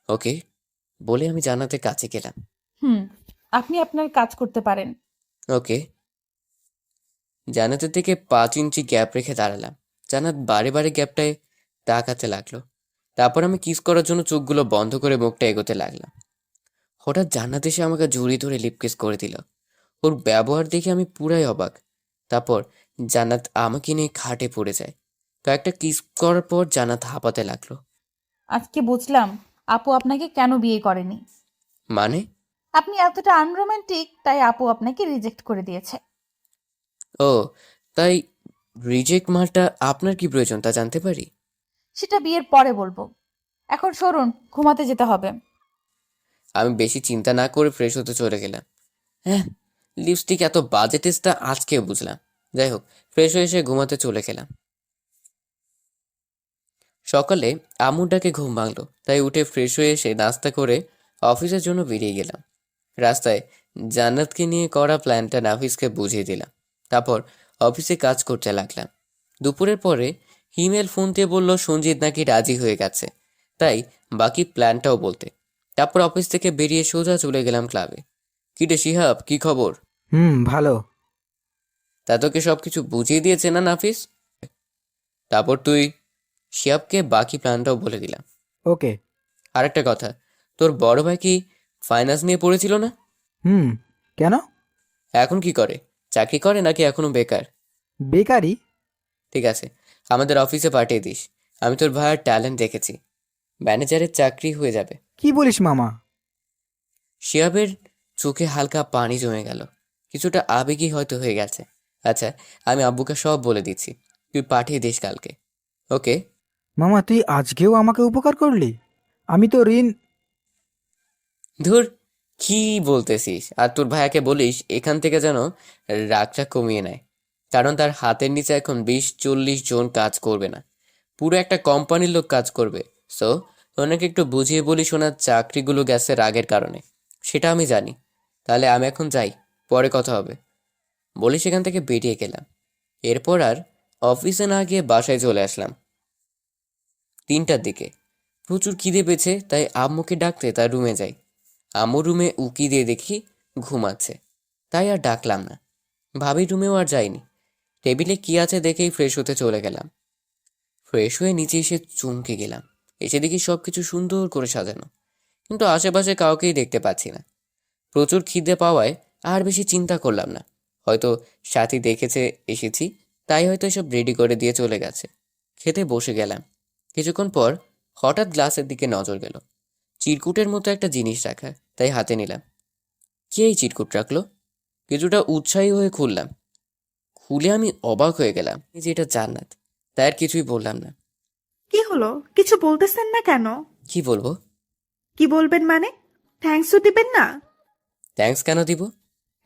ওকে, বলে আমি জান্নাতের কাছে গেলাম। হুম, আপনি আপনার কাজ করতে পারেন। ওকে। জান্নাতের দিকে 5 ইঞ্চি গ্যাপ রেখে দাঁড়ালাম। জান্নাত বারে বারে গ্যাপটায় তাকাতে লাগলো। তারপর আমি কিস করার জন্য চোখগুলো বন্ধ করে মুখটা এগোতে লাগলাম। হঠাৎ জান্নাত এসে আমাকে জড়িয়ে ধরে লিপ কিস করে দিল। ওর ব্যবহার দেখে আমি পুরাই অবাক। তারপর জান্নাত আমাকে নিয়ে খাটে পড়ে যায়। কয়েকটা কিস করার পর জান্নাত হাঁপাতে লাগলো। আজকে বুঝলাম আপু আপনাকে কেন বিয়ে করেনি। মানে? আপনি এতটা আনরোমান্টিক, তাই আপু আপনাকে রিজেক্ট করে দিয়েছে। ও, তাই রিজেক্ট মালটা আপনার কি প্রয়োজন তা জানতে পারি? সেটা বিয়ের পরে বলবো। এখন সরুন, ঘুমাতে যেতে হবে। আমি বেশি চিন্তা না করে ফ্রেশ হতে চলে গেলাম। হ্যাঁ, লিপস্টিক এত বাজে টেস্টটা আজকে বুঝলাম। যাই হোক, ফ্রেশ হয়ে এসে ঘুমাতে চলে গেলাম। সকালে আম্মুর ডাকে ঘুম ভাঙলো, তাই উঠে ফ্রেশ হয়ে এসে নাস্তা করে অফিসের জন্য বেরিয়ে গেলাম। রাস্তায় জান্নাতকে নিয়ে করা প্ল্যানটা নাফিসকে বুঝিয়ে দিলাম। তারপর অফিসে কাজ করতে লাগলাম। দুপুরের পরে হিমেল ফোন দিয়ে বলল সঞ্জিত নাকি রাজি হয়ে গেছে, তাই বাকি প্ল্যানটাও বলতে। তারপর অফিস থেকে বেরিয়ে সোজা চলে গেলাম ক্লাবে। কিরে শিহাব, কি খবর? ভালো। তা তোকে সবকিছু বুঝিয়ে দিয়েছে না নাফিস? তারপর তুই? শিহাবকে বাকি প্ল্যানটাও বলে দিলাম। ওকে। আরেকটা কথা, তোর বড় ভাই কি ফাইন্যান্স নিয়ে পড়েছিল না? কেন? এখন কি করে? চাকরি করে নাকি এখনো বেকার? বেকারি? ঠিক আছে, আমাদের অফিসে পাঠিয়ে দিস। আমি তোর ভাইয়ের ট্যালেন্ট দেখেছি, ম্যানেজারের চাকরি হয়ে যাবে। কি বলিস মামা? শিহাবের চোখে হালকা পানি জমে গেল, কিছুটা আবেগী হয়তো হয়ে গেছে। আচ্ছা, আমি আব্বুকে সব বলে দিচ্ছি, তুই পাঠিয়ে দিস কালকে। ওকে? মামা তুই আজকেও আমাকে উপকার করলি। আমি তো ঋণ। ধুর, কি বলতেছিস? আর তোর ভাইয়াকে বলিস এখান থেকে যেন রাগটা কমিয়ে নেয়, কারণ তার হাতের নিচে এখন 20-40 জন কাজ করবে না, পুরো একটা কোম্পানির লোক কাজ করবে। সো ওনাকে একটু বুঝিয়ে বলিস ওনার চাকরিগুলো গেছে রাগের কারণে, সেটা আমি জানি। তাহলে আমি এখন যাই, পরে কথা হবে। বলি সেখান থেকে বেরিয়ে গেলাম। এরপর আর অফিসে না গিয়ে বাসায় চলে আসলাম 3টার দিকে। প্রচুর খিদে পেয়েছে, তাই আম্মুকে ডাকতে তার রুমে যাই। আম্মুর রুমে উকি দিয়ে দেখি ঘুমাচ্ছে, তাই আর ডাকলাম না। ভাবির রুমেও আর যাইনি। টেবিলে কি আছে দেখেই ফ্রেশ হতে চলে গেলাম। ফ্রেশ হয়ে নিচে এসে চমকে গেলাম। এসে দেখি সবকিছু সুন্দর করে সাজানো, কিন্তু আশেপাশে কাউকেই দেখতে পাচ্ছি না। প্রচুর খিদে পাওয়ায় আর বেশি চিন্তা করলাম না। হয়তো সাথী দেখেছে এসেছি, তাই হয়তো এসব রেডি করে দিয়ে চলে গেছে। খেতে বসে গেলাম। কিছুক্ষণ পর হঠাৎ গ্লাসের দিকে নজর গেল। চিরকুটের মতো একটা জিনিস রাখা, তাই হাতে নিলাম। কে এই চিরকুট রাখলো? কিছুটা উৎসাহী হয়ে খুললাম। খুলে আমি অবাক হয়ে গেলাম এই যে এটা জান্নাত। তাই আর কিছুই বললাম না। কি হলো, কিছু বলতেছেন না কেন? কি বলবো? কি বলবেন মানে? থ্যাঙ্কসও দিবেন না? থ্যাঙ্কস কেন দিব?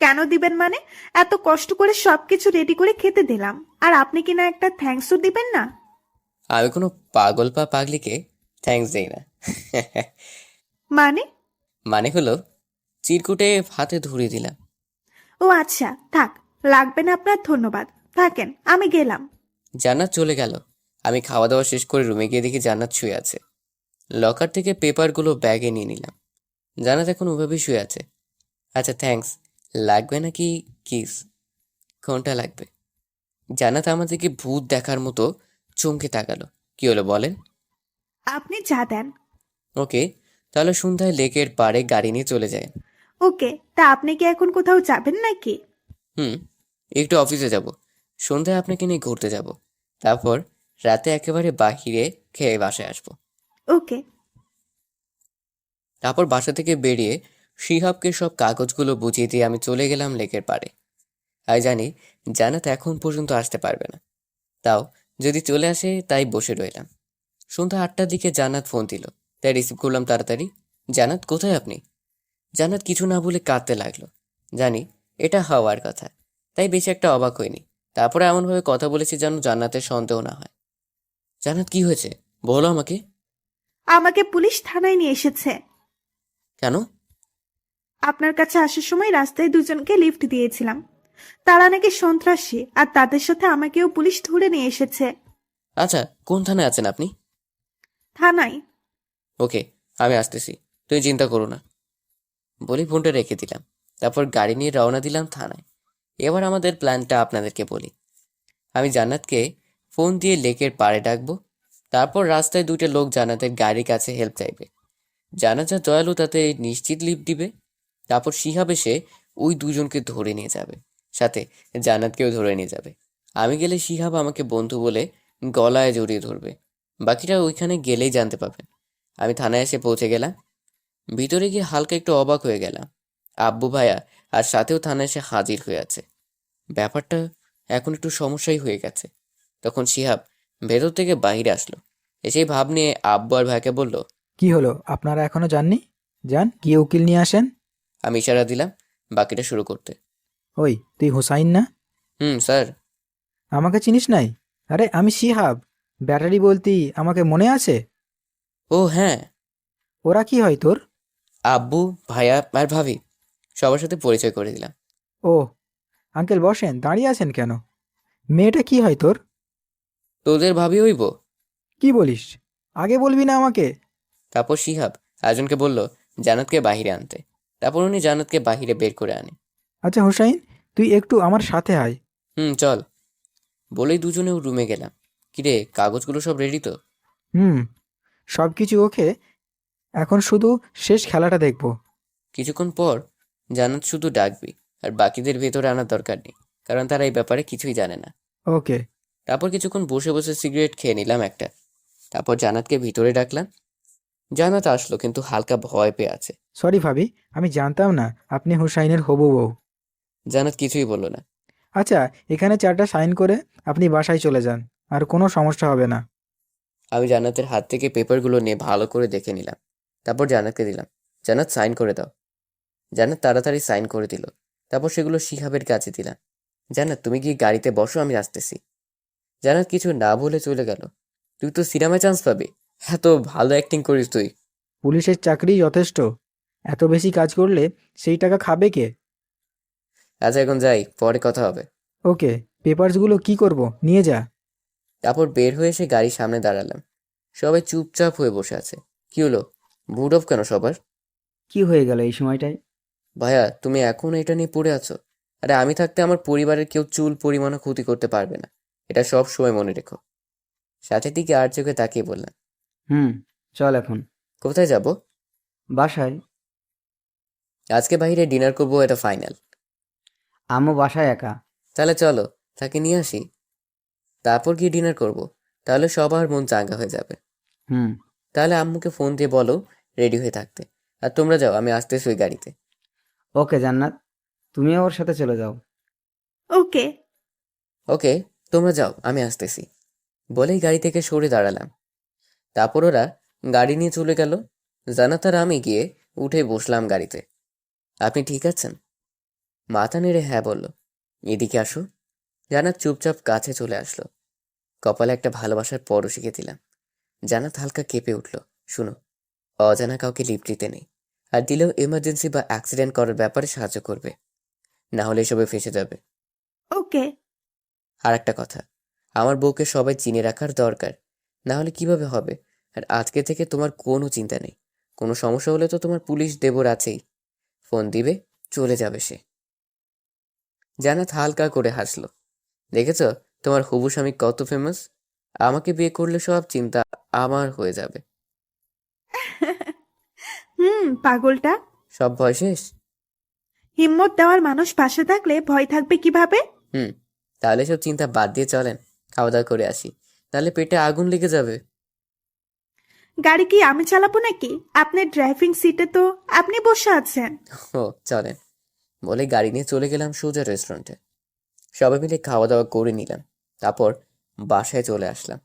কেন দিবেন মানে? এত কষ্ট করে সবকিছু রেডি করে খেতে দিলাম, আর আপনি কিনা একটা থ্যাঙ্কসও দিবেন না? আমি কোনো পাগল বা পাগলিকে থ্যাঙ্কস দেই না। মানে? মানে হলো চিরকুটে হাতে ধরিয়ে দিলাম। ও আচ্ছা, থাক, লাগবে না আপনার ধন্যবাদ। থাকেন, আমি গেলাম। জান্নাত চলে গেল। আমি খাওয়া দাওয়া শেষ করে রুমে গিয়ে দেখি জান্নাত শুয়ে আছে। লকার থেকে পেপারগুলো ব্যাগে নিয়ে নিলাম। জান্নাত এখন ওভাবেই শুয়ে আছে। আচ্ছা থ্যাঙ্কস লাগবে নাকি কিস, কোনটা লাগবে? জান্নাত আমার দিকে ভূত দেখার মতো চমকে তাকালো। কি হলো বলেন? আপনি যা দেন। ওকে, তাহলে সন্ধ্যায় লেকের পাড়ে গাড়ি নিয়ে চলে যায়। ওকে, তা আপনি কি এখন কোথাও যাবেন নাকি? হুম, একটু অফিসে যাব। সন্ধ্যায় আপনাকে নিয়ে ঘুরতে যাব। তারপর রাতে একেবারে বাহিরে খেয়ে বাসায় আসবো। ওকে। তারপর বাসা থেকে বেরিয়ে শিহাবকে সব কাগজগুলো বুঝিয়ে দিয়ে আমি চলে গেলাম লেকের পাড়ে। আর জানি জান্নাত এখন পর্যন্ত আসতে পারবে না। তাও যদি চলে আসে তাই বসে রইলাম। সন্ধ্যা 8টার দিকে জান্নাত ফোন দিল, তাই রিসিভ করলাম তাড়াতাড়ি। জান্নাত কোথায় আপনি? জান্নাত কিছু না বলে কাঁদতে লাগলো। জানি এটা হওয়ার কথা, তাই বেশি একটা অবাক হয়নি। তারপরে এমনভাবে কথা বলেছি যেন জান্নাতের সন্দেহ না হয়। জান্নাত কি হয়েছে বলো আমাকে। আমাকে পুলিশ থানায় নিয়ে এসেছে। কেন? আপনার কাছে আসার সময় রাস্তায় দুজনকে লিফট দিয়েছিলাম। তারা নাকি সন্ত্রাসী, আর তাদের সাথে আমাকেও পুলিশ ধরে নিয়ে এসেছে। আচ্ছা, কোন থানায় আছেন আপনি? থানায়। ওকে, আমি আসতেছি, তুমি চিন্তা করো না। বলি ফোনটা রেখে দিলাম। তারপর গাড়ি নিয়ে রওনা দিলাম থানায়। এবার আমাদের প্ল্যানটা আপনাদেরকে বলি। আমি জান্নাতকে ফোন দিয়ে লেকের পাড়ে ডাকবো। তারপর রাস্তায় দুইটা লোক জান্নাতের গাড়ির কাছে হেল্প চাইবে। জান্নাত যা দয়ালু তাতে নিশ্চিত লিফট দিবে। তারপর শিহাব এসে ওই দুজনকে ধরে নিয়ে যাবে, সাথে জান্নাতকেও ধরে নিয়ে যাবে। আমি গেলে শিহাব আমাকে বন্ধু বলে গলায় জড়িয়ে ধরবে। বাকিটা ওইখানে গেলেই জানতে পাবেন। আমি থানায় এসে পৌঁছে গেলাম। ভিতরে গিয়ে হালকা একটু অবাক হয়ে গেলাম। আব্বু ভাইয়া আর সাথেও থানায় এসে হাজির হয়ে আছে। ব্যাপারটা এখন একটু সমস্যাই হয়ে গেছে। তখন শিহাব ভেতর থেকে বাইরে আসলো। এসেই ভাব নিয়ে আব্বু আর ভাইকে বলল। কি হলো, আপনারা এখনো যাননি? যান, গিয়ে উকিল নিয়ে আসেন। আমি ইশারা দিলাম বাকিটা শুরু করতে। ওই, তুই হুসাইন না? হুম স্যার। আমাকে চিনিস নাই? আরে আমি শিহাব, ব্যাটারি বলতি, আমাকে মনে আছে? ও হ্যাঁ। ওরা কি হয় তোর? আব্বু, ভাইয়া আর ভাবি, সবার সাথে পরিচয় করে দিলাম। ও আঙ্কেল, বসেন, দাঁড়িয়ে আছেন কেন? মেয়েটা কি হয় তোর? তোদের ভাবি হইব? কি বলিস? আগে বলবি না আমাকে? তারপর শিহাব একজনকে বলল জান্নাতকে বাহিরে আনতে। তারপর উনি জান্নাতকে বাহিরে বের করে আনে। আচ্ছা হুসাইন, তুই একটু আমার সাথে আয়। হুম চল। বলেই দুজনেও রুমে গেলাম। কিরে, কাগজগুলো সব রেডি তো? হুম, সব কিছু ওকে। এখন শুধু শেষ খেলাটা দেখব। কিছুক্ষণ পর জান্নাত শুধু ডাকবি, আর বাকিদের ভেতরে আনার দরকার নেই, কারণ তারা এই ব্যাপারে কিছুই জানে না। ওকে। তারপর কিছুক্ষণ বসে বসে সিগারেট খেয়ে নিলাম একটা। তারপর জান্নাতকে ভিতরে ডাকলাম। জান্নাত আসলো, কিন্তু হালকা ভয় পেয়ে আছে। সরি ভাবি, আমি জানতাম না আপনি হুসাইনের হবু বউ। জান্নাত কিছুই বললো না। আচ্ছা, এখানে 4টা সাইন করে আপনি বাসায় চলে যান, আর কোনো সমস্যা হবে না। আমি জান্নাতের হাত থেকে পেপারগুলো নিয়ে ভালো করে দেখে নিলাম। তারপর জান্নাতকে দিলাম। জান্নাত সাইন করে দাও। জান্নাত তাড়াতাড়ি সাইন করে দিল। তারপর সেগুলো শিহাবের কাছে দিলাম। জান্নাত তুমি গিয়ে গাড়িতে বসো, আমি আসতেছি। জান্নাত কিছু না বলে চলে গেল। তুই তো সিনেমায় চান্স পাবি, এত ভালো অ্যাক্টিং করিস তুই। পুলিশের চাকরি যথেষ্ট, এত বেশি কাজ করলে সেই টাকা খাবে কে? আচ্ছা এখন যাই, পরে কথা হবে। ওকে, পেপারসগুলো কি করব, নিয়ে যা। তারপর বের হয়ে এসে গাড়ির সামনে দাঁড়ালাম। সবাই চুপচাপ হয়ে বসে আছে। কি হলো, মুড অফ কেন সবার? কি হয়ে গেল এই সময়টায়? ভাইয়া তুমি এখন এটা নিয়ে পড়ে আছো? আরে আমি থাকতে আমার পরিবারের কেউ চুল পরিমাণও ক্ষতি করতে পারবে না, এটা সব সময় মনে রেখো। সাথে দিকে আর চোখে তাকিয়ে বললাম। হুম, চল এখন। কোথায় যাব? বাসায়। আজকে বাইরে ডিনার করবো, এটা ফাইনাল। আম্মু বাসায় একা। তাহলে চলো তাকে নিয়ে আসি, তারপর গিয়ে ডিনার করব। তাহলে সবার মন চাঙ্গা হয়ে যাবে। হুম। তাহলে আম্মুকে ফোন দিয়ে বলো রেডি হয়ে থাকতে। আর তোমরা যাও, আমি আসতেছি ওই গাড়িতে। ওকে জান্নাত, তুমিও ওর সাথে চলে যাও। ওকে। ওকে, তোমরা যাও, আমি আসতেছি বলেই গাড়ি থেকে সরে দাঁড়ালাম। তারপর ওরা গাড়ি নিয়ে চলে গেল। জান্নাত আর আমি গিয়ে উঠে বসলাম গাড়িতে। আপনি ঠিক আছেন? মাথা নেড়ে হ্যাঁ বলল। এদিকে আসো। জান্নাত চুপচাপ কাছে চলে আসলো। কপালে একটা ভালোবাসার পরও শিখে দিলাম। জান্নাত হালকা কেঁপে উঠল। শুনো, অজানা কাউকে লিফট দিতে নেই, আর দিলেও এমার্জেন্সি বা অ্যাক্সিডেন্ট করার ব্যাপারে সাহায্য করবে, না হলে এসবে ফেসে যাবে। ওকে। আর একটা কথা, আমার বউকে সবাই চিনে রাখার দরকার, না হলে কিভাবে হবে? আর আজকে থেকে তোমার কোনো চিন্তা নেই। কোনো সমস্যা হলে তো তোমার পুলিশ দেবর আছেই, ফোন দিবে, চলে যাবে সে। জান্নাত হালকা করে হাসলো। দেখেছ তোমার হবু স্বামী কত ফেমাস? আমাকে বিয়ে করলে সব চিন্তা আমার হয়ে যাবে। পাগলটা। সব ভয় শেষ? হিম্মত দেওয়ার মানুষ পাশে থাকলে ভয় থাকবে কিভাবে? হুম, তাহলে সব চিন্তা বাদ দিয়ে চলেন, খাওয়া দাওয়া করে আসি, তাহলে পেটে আগুন লেগে যাবে। গাড়ি কি আমি চালাবো নাকি? আপনার ড্রাইভিং সিটে তো আপনি বসে আছেন। ও চলেন বলে গাড়ি নিয়ে চলে গেলাম সোজা রেস্টুরেন্টে। সবাই মিলে খাওয়া দাওয়া করে নিলাম। তারপর বাসায় চলে আসলাম।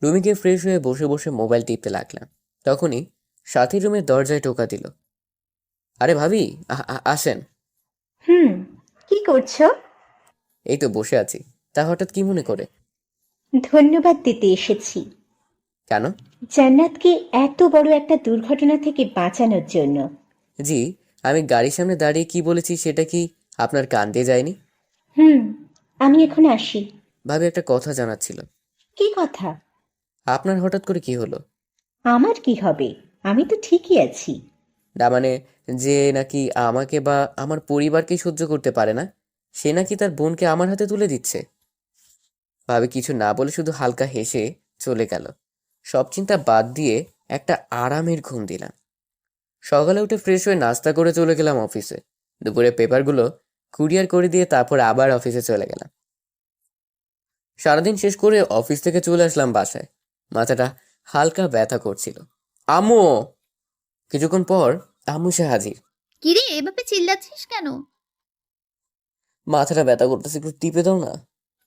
রুমে গিয়ে ফ্রেশ হয়ে বসে বসে মোবাইল টিপতে লাগলাম। তখনই সাথী রুমের দরজায় টোকা দিল। আরে ভাবি, আসেন। কি করছো? এই তো বসে আছি। তা হঠাৎ কি মনে করে? ধন্যবাদ দিতে এসেছি কেন? জান্নাতকে এত বড় একটা দুর্ঘটনা থেকে বাঁচানোর জন্য। জি, আমি গাড়ির সামনে দাঁড়িয়ে কি বলেছি সেটা কি আপনার কান দিয়ে যায়নি? আমি এখন আসি। ভাবি, একটা কথা জানার ছিল। কি কথা? আপনার হঠাৎ করে কি হলো? আমার কি হবে? আমি তো ঠিকই আছি। না মানে, যে নাকি আমাকে বা আমার পরিবারকে সহ্য করতে পারে না, সে নাকি তার বোনকে আমার হাতে তুলে দিচ্ছে। ভাবি কিছু না বলে শুধু হালকা হেসে চলে গেল। সব চিন্তা বাদ দিয়ে একটা আরামের ঘুম দিলাম। সকালে উঠে ফ্রেশ হয়ে নাস্তা করে চলে গেলাম অফিসে। দুপুরে পেপারগুলো কুরিয়ার করে দিয়ে তারপর আবার অফিসে চলে গেলাম। সারাদিন শেষ করে অফিস থেকে চলে আসলাম বাসায়। মাথাটা হালকা ব্যথা করছিল। আম্মু! কিছুক্ষণ পর আম্মু সে হাজির। কিরে এভাবে চিল্লাচ্ছিস কেন? মাথাটা ব্যথা করতেছে, একটু টিপে দাও না।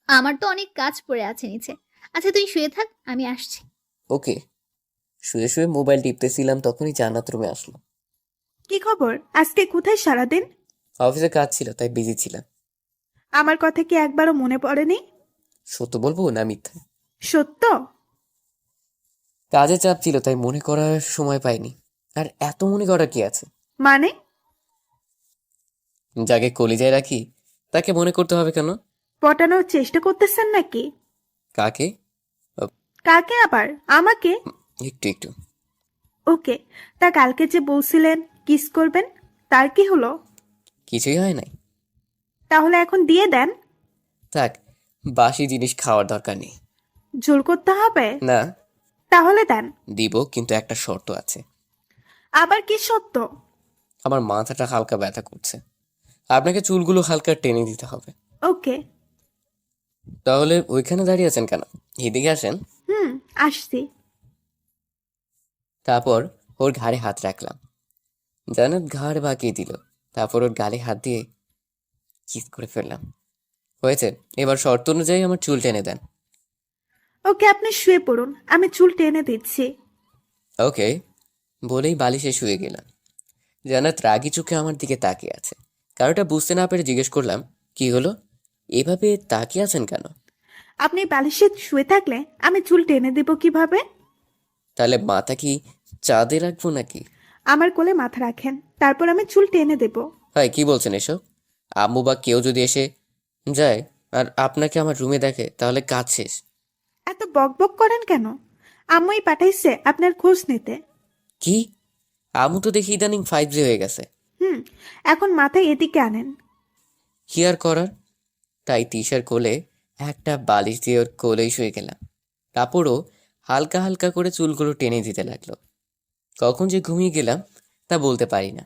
আমার তো অনেক কাজ পড়ে আছে নিচে। আচ্ছা তুই শুয়ে থাক, আমি আসছি। ওকে। শুয়ে শুয়ে মোবাইল টিপতেছিলাম, তখনই জান্নাত রুমে আসলো। কি খবর? আজকে কোথায় সারাদিন? অফিসে কাজ ছিল, তাই বিজি ছিলাম। আমার কথা কি একবারও মনে পড়েনি? সত্য বলবো না মিথ্যা? সত্য? কাজে চাপ ছিল, তাই মনে করার সময় পাইনি। আর এত মনে করার কি আছে? মানে? যাকে কলিজায় রাখি তাকে মনে করতে হবে কেন? পটানোর চেষ্টা করতেছেন নাকি? কাকে? কাকে আবার? আমাকে? একটু একটু। ওকে। তা কালকে যে বলছিলেন কিস করবেন, তার কি হলো? কিছুই হয় নাই। তাহলে এখন দিয়ে দেন। থাক, বাসি জিনিস খাওয়ার দরকার নেই। জোর করতে হবে? না, তাহলে দেন। দিব, কিন্তু একটা শর্ত আছে। আবার কি সত্য? আমার মাথাটা হালকা ব্যথা করছে, আপনাকে চুলগুলো হালকা টেনে দিতে হবে। ওকে। তাহলে ওইখানে দাঁড়িয়ে আছেন কেন? এদিকে আসেন। আসছি। তারপর ওর ঘাড়ে হাত রাখলাম। জান্নাত ঘাড় বাঁকিয়ে দিল। তারপর ওর গালে হাত দিয়ে কিস করে ফেললাম। হয়েছে, এবার শর্ত অনুযায়ী আমার চুল টেনে দেন। ওকে, আপনি শুয়ে পড়ুন, আমি চুল টেনে দিচ্ছি। ওকে বলেই বালিশে শুয়ে গেলাম। জান্নাত রাগি চোখে আমার দিকে তাকিয়ে আছে। কারোটা বুঝতে না পেরে জিজ্ঞেস করলাম, কি হলো, এভাবে তাকিয়ে আছেন কেন? আপনি বালিশে শুয়ে থাকলে আমি চুল টেনে দেব কিভাবে? তাহলে মাথা কি চাঁদে রাখবো নাকি? আমার কোলে মাথা রাখেন, তারপর আমি চুল টেনে দেব। হয় কি বলছেন এসব? আম্মু বা কেউ যদি এসে যায় আর আপনাকে আমার রুমে দেখে, তাহলে কাজ শেষ। এত বকবক করেন কেন? আম্মুই পাঠাইছে আপনার খোঁজ নিতে। কি? আম্মু তো দেখি ইদানিং 5G হয়ে গেছে। এখন মাথায় এদিকে আনেন। কি আর করার, তাই তিশার কোলে একটা বালিশ দিয়ে ওর কোলেই শুয়ে গেলাম। তারপরও হালকা হালকা করে চুলগুলো টেনে দিতে লাগলো। কখন যে ঘুমিয়ে গেলাম তা বলতে পারি না।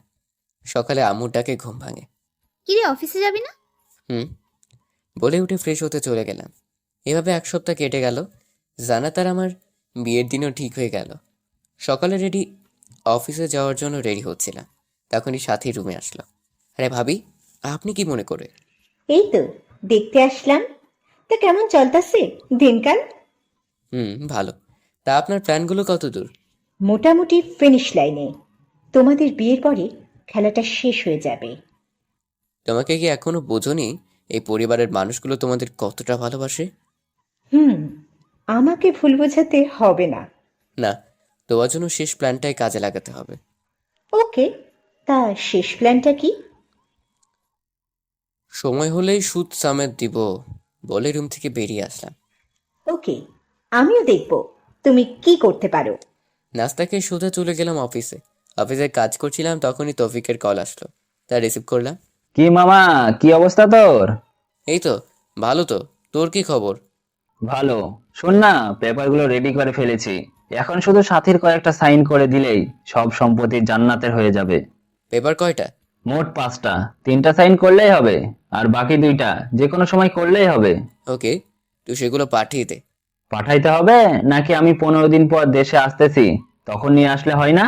সকালে আম্মুর ডাকে ঘুম ভাঙে। কিরে অফিসে যাবি না? হুম বলে উঠে ফ্রেশ হতে চলে গেলাম। এভাবে এক সপ্তাহ কেটে গেল। জান্নাত আর আমার বিয়ের দিনও ঠিক হয়ে গেল। সকালে অফিসে যাওয়ার জন্য রেডি হচ্ছিলাম, তখনই সাথী রুমে আসলো। আরে ভাবি, আপনি কি মনে করে? এই তো দেখতে আসলাম। তা কেমন চলতেছে দিনকাল? ভালো। তা আপনার প্ল্যানগুলো কত দূর? মোটামুটি ফিনিশ লাইনে। তোমাদের বিয়ের পরে খেলাটা শেষ হয়ে যাবে। তোমাকে কি এখনো বোঝোনি এই পরিবারের মানুষগুলো তোমাদের কতটা ভালোবাসে? হুম, আমাকে ভুল বোঝাতে হবে না। না, তোমার জন্য শেষ প্ল্যানটাই কাজে লাগাতে হবে। ওকে, তা শেষ প্ল্যানটা কি? সময় হলেই সুদ সামেত দিব বলে রুম থেকে বেরিয়ে আসলাম। ওকে, আমিও দেখব তুমি কি করতে পারো। নাস্তা খেয়ে সোজা চলে গেলাম অফিসে। অফিসে কাজ করছিলাম, তখনই তৌফিকের কল আসলো। তা রিসিভ করলাম। কি মামা, কি অবস্থা তোর? এই তো ভালো। তো তোর কি খবর? ভালো। শোন না, পেপারগুলো রেডি করে ফেলেছি। এখন শুধু সাথীর কয়েকটা সাইন করে দিলেই সব সম্পত্তি জান্নাতের হয়ে যাবে। পেপার কয়টা? মোট 5টা। 3টা সাইন করলেই হবে, আর বাকি 2টা যে কোনো সময় করলেই হবে। ওকে, তুই সেগুলো পাঠিয়ে দে। পাঠাইতে হবে নাকি আমি 15 দিন পর দেশে আসতেছি, তখন নিয়ে আসলে হয় না?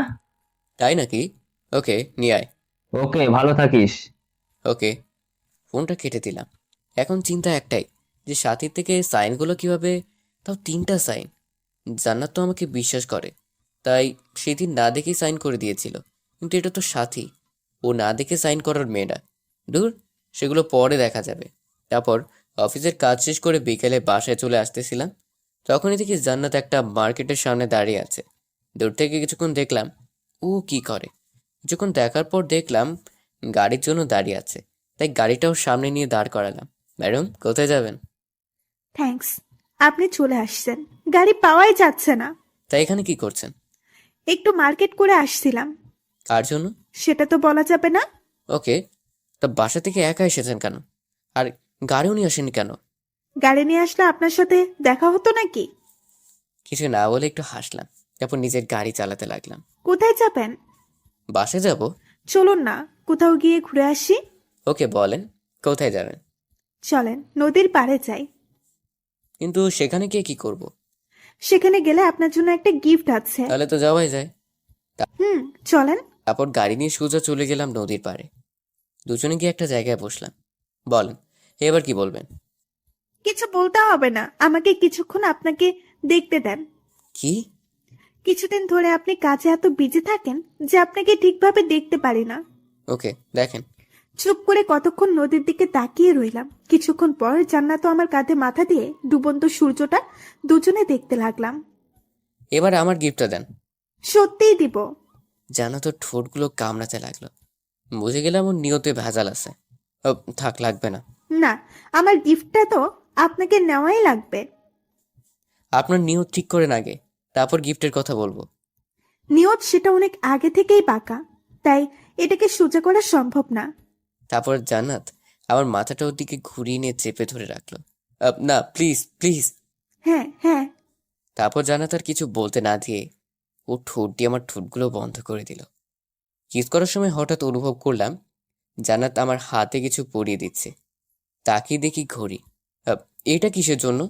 তাই নাকি? ওকে, নিয়ে আয়। ওকে, ভালো থাকিস। ওকে। ফোনটা কেটে দিলাম। এখন চিন্তা একটাই, যে সাথীর থেকে সাইনগুলো কিভাবে, তাও 3টা সাইন। জান্নাত তো আমাকে বিশ্বাস করে, তাই সেদিন না দেখেই সাইন করে দিয়েছিল। কিন্তু এটা তো সাথী, ও না দেখে সাইন করার মেয়ে না। দূর, সেগুলো পরে দেখা যাবে। তারপর অফিসের কাজ শেষ করে বিকেলে বাসায় চলে আসতেছিলাম, তখনই দেখি জান্নাত একটা মার্কেটের সামনে দাঁড়িয়ে আছে। দূর থেকে কিছুক্ষণ দেখলাম ও কি করে। কিছুক্ষণ দেখার পর দেখলাম গাড়ির জন্য দাঁড়িয়ে আছে, তাই গাড়িটাও সামনে নিয়ে দাঁড় করালাম। ম্যাডাম, কোথায় যাবেন? থ্যাঙ্কস, আপনি চলে আসছেন। গাড়ি পাওয়াই যাচ্ছে না। তাই এখানে কি করছেন? একটু মার্কেট করে আসছিলাম। কার জন্য? সেটা তো বলা যাবে না। ওকে, তা বাসা থেকে একা এসেছেন কেন? আর গাড়িও নিয়ে আসেনি কেন? গাড়ি নিয়ে আসলে আপনার সাথে দেখা হতো নাকি? কিছু না বলে একটু হাসলাম, তারপর নিজের গাড়ি চালাতে লাগলাম। কোথায় যাবেন? বাসে যাব। চলুন না, কোথাও গিয়ে ঘুরে আসি। ওকে, বলেন কোথায় যাবেন? চলেন, নদীর পাড়ে যাই। কিন্তু সেখানে গিয়ে কি করব? সেখানে গেলে আপনার জন্য একটা গিফট আছে। তাহলে তো যাওয়াই যায়। চলেন। তারপর গাড়ি নিয়ে সোজা চলে গেলাম নদীর পাড়ে। দুজনে গিয়ে একটা জায়গায় বসলাম। বলেন, এবার কি বলবেন? কিছু বলতে হবে না, আমাকে কিছুক্ষণ আপনাকে দেখতে দেন। কি? কিছুদিন ধরে আপনি কাজে এত বিজি থাকেন যে আপনাকে ঠিকভাবে দেখতে পারি না। ওকে, দেখেন। চুপ করে কতক্ষণ নদীর দিকে তাকিয়ে রইলাম। কিছুক্ষণ পর জান্নাত আমার কাঁধে মাথা দিয়ে ডুবন্ত সূর্যটা দুজনে দেখতে লাগলাম। এবার আমার গিফটটা দেন। সত্যিই দিব। জানা তো ঠোঁটগুলো কামড়াতে লাগলো। বুঝে গেলাম ওর নিয়তে ভেজাল আছে। ও, থাক, লাগবে না। না, আমার গিফটটা তো আপনাকে নেওয়াই লাগবে। আপনার নিয়ত ঠিক করে আগে, তারপর গিফটের কথা বলবো। নিয়ত সেটা অনেক আগে থেকেই পাকা, তাই এটাকে সোজা করা সম্ভব না। তারপর জান্নাত আমার মাথাটা ওর দিকে ঘুরিয়ে নিয়ে চেপে ধরে রাখলো। না, প্লিজ প্লিজ। হ্যাঁ হ্যাঁ। তারপর জান্নাত আর কিছু বলতে না দিয়ে ও ঠোঁট দিয়ে আমার ঠোঁটগুলো বন্ধ করে দিল। কিস করার সময় হঠাৎ অনুভব করলাম জান্নাত আমার হাতে কিছু পরিয়ে দিচ্ছে। তাকিয়ে দেখি ঘড়ি। আহ, এটা কিসের জন্য?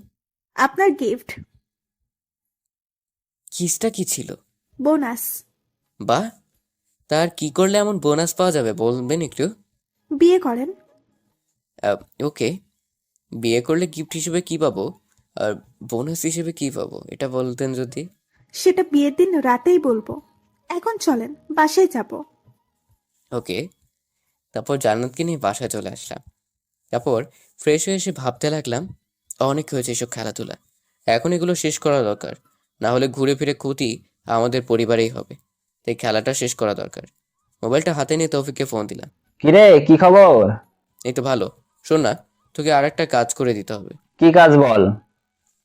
আপনার গিফট। কিসটা কি ছিল? বোনাস। বাহ, তার কি করলে এমন বোনাস পাওয়া যাবে বলবেন একটু? বিয়ে করেন। ওকে, বিয়ে করলে গিফট হিসেবে কি পাবো আর বোনাস হিসেবে কি পাবো এটা বলতেন যদি। সেটা বিয়ের দিন রাতেই বলবো। এখন চলেন, বাসায় যাব। ওকে। তারপর জান্নাতকে নিয়ে বাসায় চলে আসলাম। তারপর ফ্রেশ হয়ে এসে ভাবতে লাগলাম অনেক হয়েছে এসব খেলাধুলা, এখন এগুলো শেষ করা দরকার, না হলে ঘুরে ফিরে ক্ষতি আমাদের পরিবারেই হবে। তাই খেলাটা শেষ করা দরকার। মোবাইলটা হাতে নিয়ে তৌফিককে ফোন দিলাম। কিরে, কি খবর? এই তো ভালো। শোন না, তোকে আর একটা কাজ করে দিতে হবে। কি কাজ বল?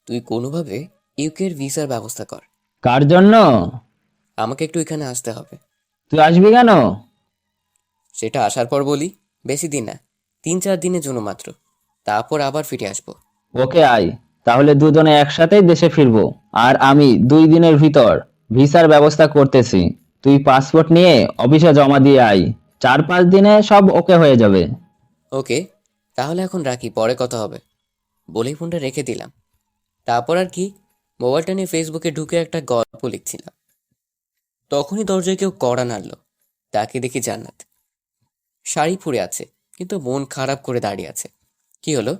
তুই কোনোভাবে ইউকের ভিসার ব্যবস্থা কর। কার জন্য? আমাকে একটু এখানে আসতে হবে। তুই আসবি কেন? সেটা আসার পর বলি। বেশি দিন না, 3-4 দিনের জন্য মাত্র, তারপর আবার ফিরে আসবো। ওকে, আয়। তাহলে দুজনে একসাথেই দেশে ফিরবো। আর আমি 2 দিনের ভিতর ভিসার ব্যবস্থা করতেছি। তুই পাসপোর্ট নিয়ে অফিসে জমা দিয়ে আয়। 4-5 দিনে সব ওকে হয়ে যাবে। ওকে, তাহলে এখন রাখি, পরে কথা হবে। বলেই ফোনটা রেখে দিলাম। তারপর আর কি, মোবাইলটা নিয়ে ফেসবুকে ঢুকে একটা গল্প লিখছিলাম। তখনই দরজায় কেউ কড়া নাড়ল। তাকে দেখি জান্নাত। শাড়ি পরে আছে, কিন্তু মন খারাপ করে দাঁড়িয়ে আছে। কি হলো?